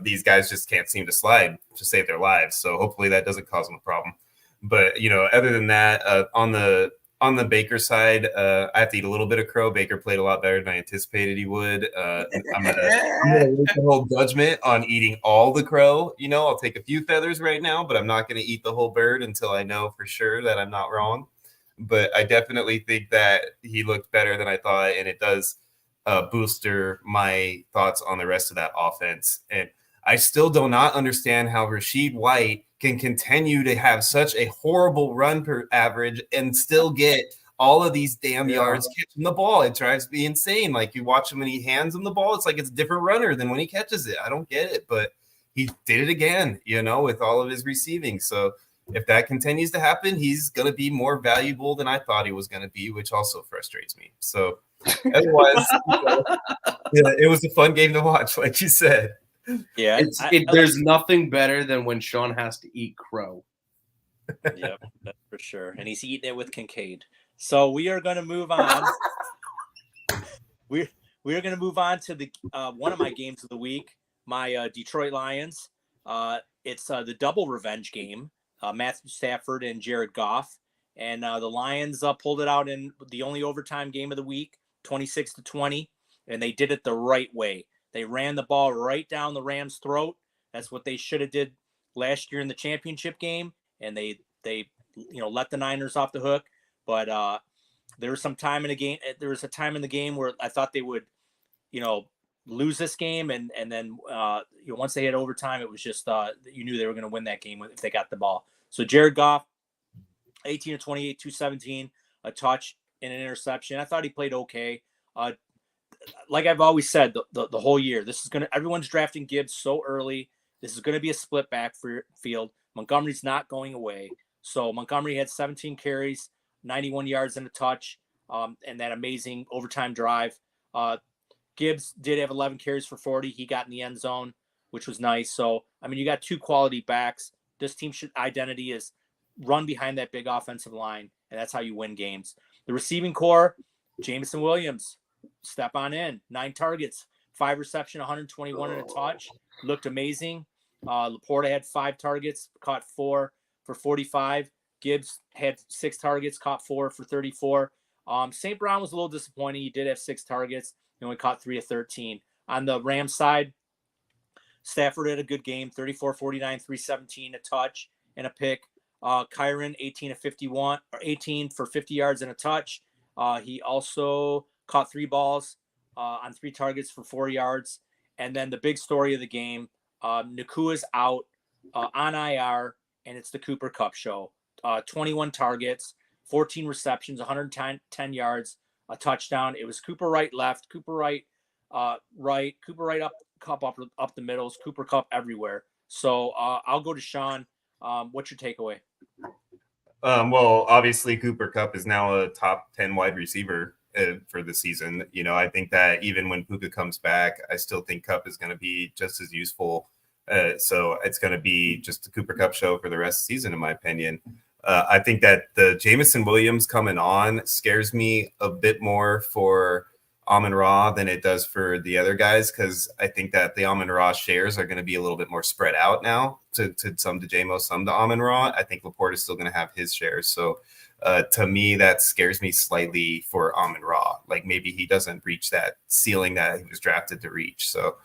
these guys just can't seem to slide to save their lives. So hopefully that doesn't cause them a problem. But other than that, on the Baker side, I have to eat a little bit of crow. Baker played a lot better than I anticipated he would. I'm gonna leave the whole judgment on eating all the crow. I'll take a few feathers right now, but I'm not going to eat the whole bird until I know for sure that I'm not wrong. But I definitely think that he looked better than I thought, and it does booster my thoughts on the rest of that offense. And I still do not understand how Rashid White can continue to have such a horrible run per average and still get all of these damn yards catching the ball. It drives me insane. Like, you watch him when he hands him the ball, it's like it's a different runner than when he catches it. I don't get it, but he did it again, with all of his receiving. So if that continues to happen, he's going to be more valuable than I thought he was going to be, which also frustrates me. So otherwise, it was a fun game to watch, like you said. Yeah, there's nothing better than when Sean has to eat crow. Yeah, that's for sure. And he's eating it with Kincaid. So we are going to move on. We're going to move on to the one of my games of the week, my Detroit Lions. It's the double revenge game, Matthew Stafford and Jared Goff. And the Lions pulled it out in the only overtime game of the week, 26-20, and they did it the right way. They ran the ball right down the Rams' throat. That's what they should have did last year in the championship game, and they let the Niners off the hook. But there was some time in the game. There was a time in the game where I thought they would, lose this game, and then once they hit overtime, it was just you knew they were going to win that game if they got the ball. So Jared Goff, 18-28, 217, a touch and an interception. I thought he played okay. Like I've always said the whole year, everyone's drafting Gibbs so early. This is going to be a split backfield. Montgomery's not going away. So Montgomery had 17 carries, 91 yards and a touch, and that amazing overtime drive. Gibbs did have 11 carries for 40. He got in the end zone, which was nice. So, you got two quality backs. This team's identity is run behind that big offensive line, and that's how you win games. The receiving core, Jameson Williams, step on in. 9 targets, 5 reception, 121 and a touch. Looked amazing. Laporta had 5 targets, caught 4 for 45. Gibbs had 6 targets, caught 4 for 34. St. Brown was a little disappointing. He did have 6 targets. He only caught 3 of 13. On the Rams side, Stafford had a good game, 34-49, 317, a touch and a pick. Kyron, 18 for 50 yards and a touch. He also caught 3 balls on 3 targets for 4 yards. And then the big story of the game, Nakua's out on IR, and it's the Cooper Kupp show. 21 targets, 14 receptions, 110 yards, a touchdown. It was Cooper Wright left, Cooper Wright right, Cooper Wright up, Kupp up the middles, Cooper Kupp everywhere. So I'll go to Sean. What's your takeaway? Well, obviously Cooper Kupp is now a top 10 wide receiver for the season. I think that even when Puka comes back, I still think Kupp is going to be just as useful. So it's going to be just the Cooper Kupp show for the rest of the season, in my opinion. I think that the Jameson Williams coming on scares me a bit more for Amon-Ra than it does for the other guys, because I think that the Amon-Ra shares are going to be a little bit more spread out now to some to JMO, some to Amon-Ra. I think Laporta is still going to have his shares. So to me, that scares me slightly for Amon-Ra. Like, maybe he doesn't reach that ceiling that he was drafted to reach. So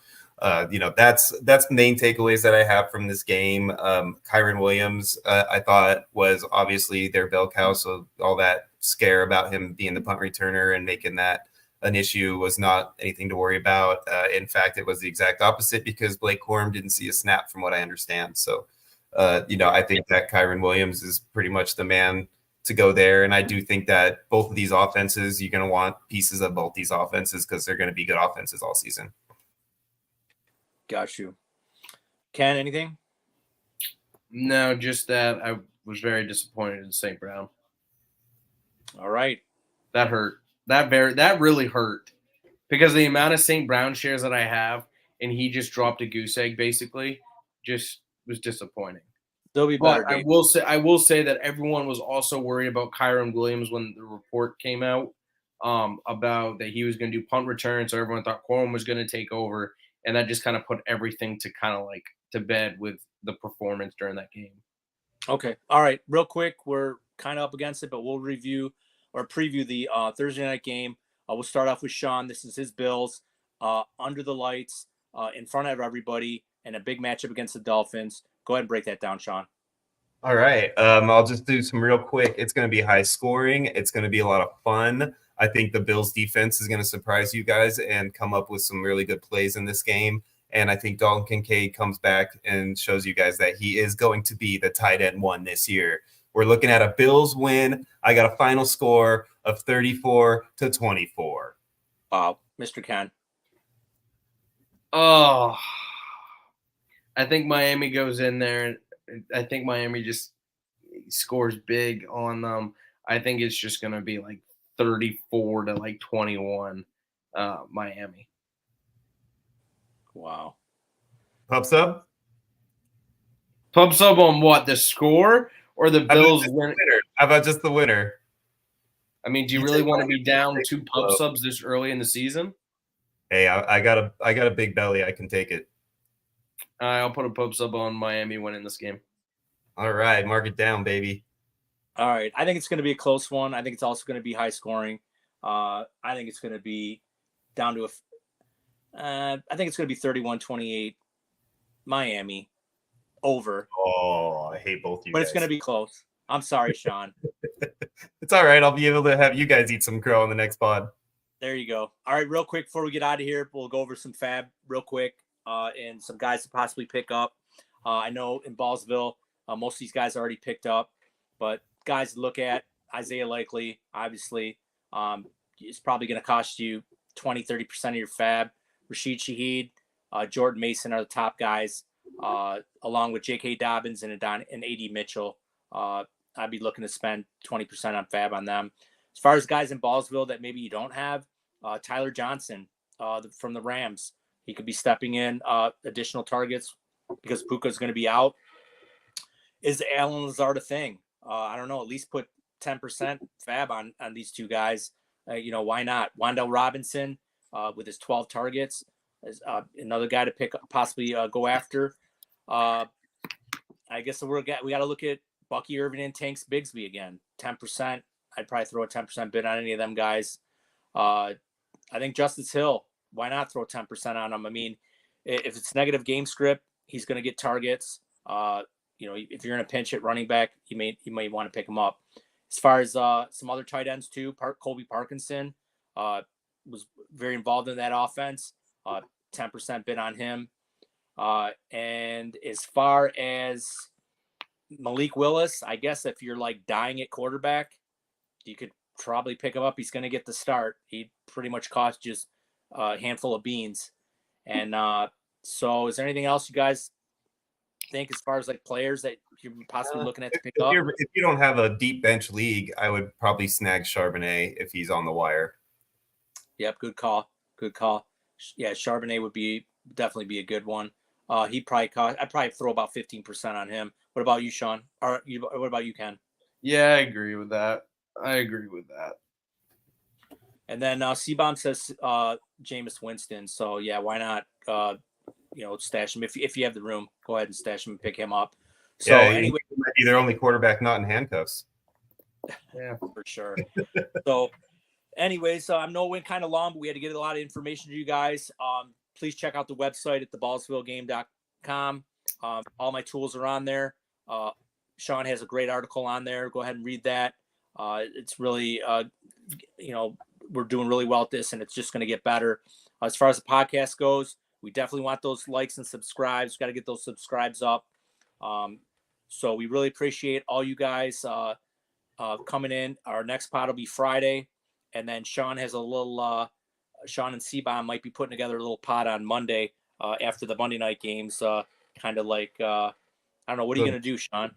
that's the main takeaways that I have from this game. Kyron Williams, I thought was obviously their bell cow, so all that scare about him being the punt returner and making that an issue was not anything to worry about. In fact, it was the exact opposite because Blake Corum didn't see a snap from what I understand. So, I think that Kyron Williams is pretty much the man to go there. And I do think that both of these offenses, you're going to want pieces of both these offenses because they're going to be good offenses all season. Got you. Ken, anything? No, just that I was very disappointed in St. Brown. All right. That hurt. That really hurt because the amount of St. Brown shares that I have, and he just dropped a goose egg basically, just was disappointing. There'll be better. But I will say that everyone was also worried about Kyron Williams when the report came out about that he was going to do punt return, so everyone thought Corum was going to take over, and that just kind of put everything to kind of like to bed with the performance during that game. Okay. All right. Real quick, we're kind of up against it, but we'll review or preview the Thursday night game. We'll start off with Sean. This is his Bills under the lights in front of everybody in a big matchup against the Dolphins. Go ahead and break that down, Sean. All right. I'll just do some real quick. It's going to be high scoring. It's going to be a lot of fun. I think the Bills defense is going to surprise you guys and come up with some really good plays in this game. And I think Dalton Kincaid comes back and shows you guys that he is going to be the tight end one this year. We're looking at a Bills win. I got a final score of 34-24. Wow. Mr. Ken. Oh, I think Miami goes in there. I think Miami just scores big on them. I think it's just going to be like 34-21 Miami. Wow. Pub sub? Pub sub on what? The score or the Bills win? How about just the winner? I mean, do you really want to be down 2 pub subs this early in the season? Hey, I got a big belly. I can take it. I'll put a pub sub on Miami winning this game. All right, mark it down, baby. All right. I think it's going to be a close one. I think it's also going to be high scoring. I think it's going to be down to I think it's going to be 31-28 Miami over. Oh, I hate both you but guys. It's going to be close. I'm sorry, Sean. It's all right. I'll be able to have you guys eat some crow on the next pod. There you go. All right, real quick before we get out of here, we'll go over some FAAB real quick and some guys to possibly pick up. I know in Ballsville, most of these guys are already picked up, but guys to look at, Isaiah Likely, obviously, is probably going to cost you 20-30% of your FAAB. Rashid Shaheed, Jordan Mason are the top guys, along with J.K. Dobbins and A.D. Mitchell. I'd be looking to spend 20% on FAAB on them. As far as guys in Ballsville that maybe you don't have, Tyler Johnson from the Rams. He could be stepping in additional targets because Puka is going to be out. Is Alan Lazard a thing? I don't know. At least put 10% FAAB on these two guys. Why not? Wan'Dale Robinson with his 12 targets is another guy to pick up, possibly go after. I guess we got to look at Bucky Irvin and Tanks Bigsby again. 10%. I'd probably throw a 10% bid on any of them guys. I think Justice Hill, why not throw 10% on him? I mean, if it's negative game script, he's going to get targets. If you're in a pinch at running back, you may want to pick him up. As far as some other tight ends too, Colby Parkinson was very involved in that offense. 10% bid on him. And as far as Malik Willis, I guess if you're like dying at quarterback, you could probably pick him up. He's going to get the start. He pretty much cost just a handful of beans. And so is there anything else you guys think as far as like players that you're possibly looking at to pick up? If you don't have a deep bench league, I would probably snag Charbonnet if he's on the wire. Yep, good call. Yeah, Charbonnet would definitely be a good one. I'd probably throw about 15% on him. What about you, Sean? What about you, Ken? Yeah, I agree with that. And then C-Bomb says Jameis Winston. So yeah, why not? Stash him if you have the room. Go ahead and stash him and pick him up. So anyway, he might be their only quarterback not in handcuffs. Yeah, for sure. So, anyways, I know it went kind of long, but we had to get a lot of information to you guys. Please check out the website at theballsvillegame.com. All my tools are on there. Sean has a great article on there. Go ahead and read that. It's really, we're doing really well at this, and it's just going to get better. As far as the podcast goes, we definitely want those likes and subscribes. Got to get those subscribes up. So we really appreciate all you guys coming in. Our next pod will be Friday, and then Sean has a little. Sean and C-Bomb might be putting together a little pod on Monday after the Monday night games. Kind of like I don't know. What are you going to do, Sean?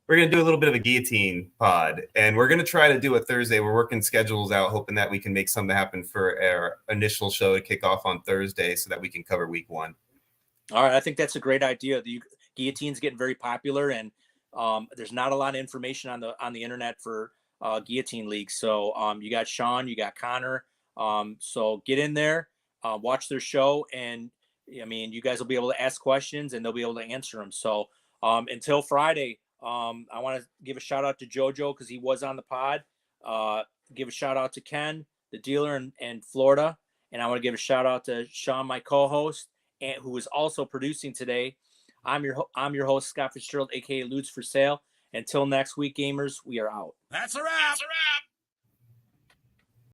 We're going to do a little bit of a guillotine pod, and we're going to try to do a Thursday. We're working schedules out, hoping that we can make something happen for our initial show to kick off on Thursday so that we can cover week 1. All right. I think that's a great idea. The guillotine's getting very popular, and there's not a lot of information on the internet for guillotine leagues. So you got Sean, you got Connor. So get in there, watch their show, and I mean, you guys will be able to ask questions and they'll be able to answer them. So until Friday, I want to give a shout out to JoJo because he was on the pod. Give a shout out to Ken, the dealer in Florida. And I want to give a shout out to Sean, my co-host, and who is also producing today. I'm your host, Scott Fitzgerald, aka Ludes for Sale. Until next week, gamers, we are out. That's a wrap.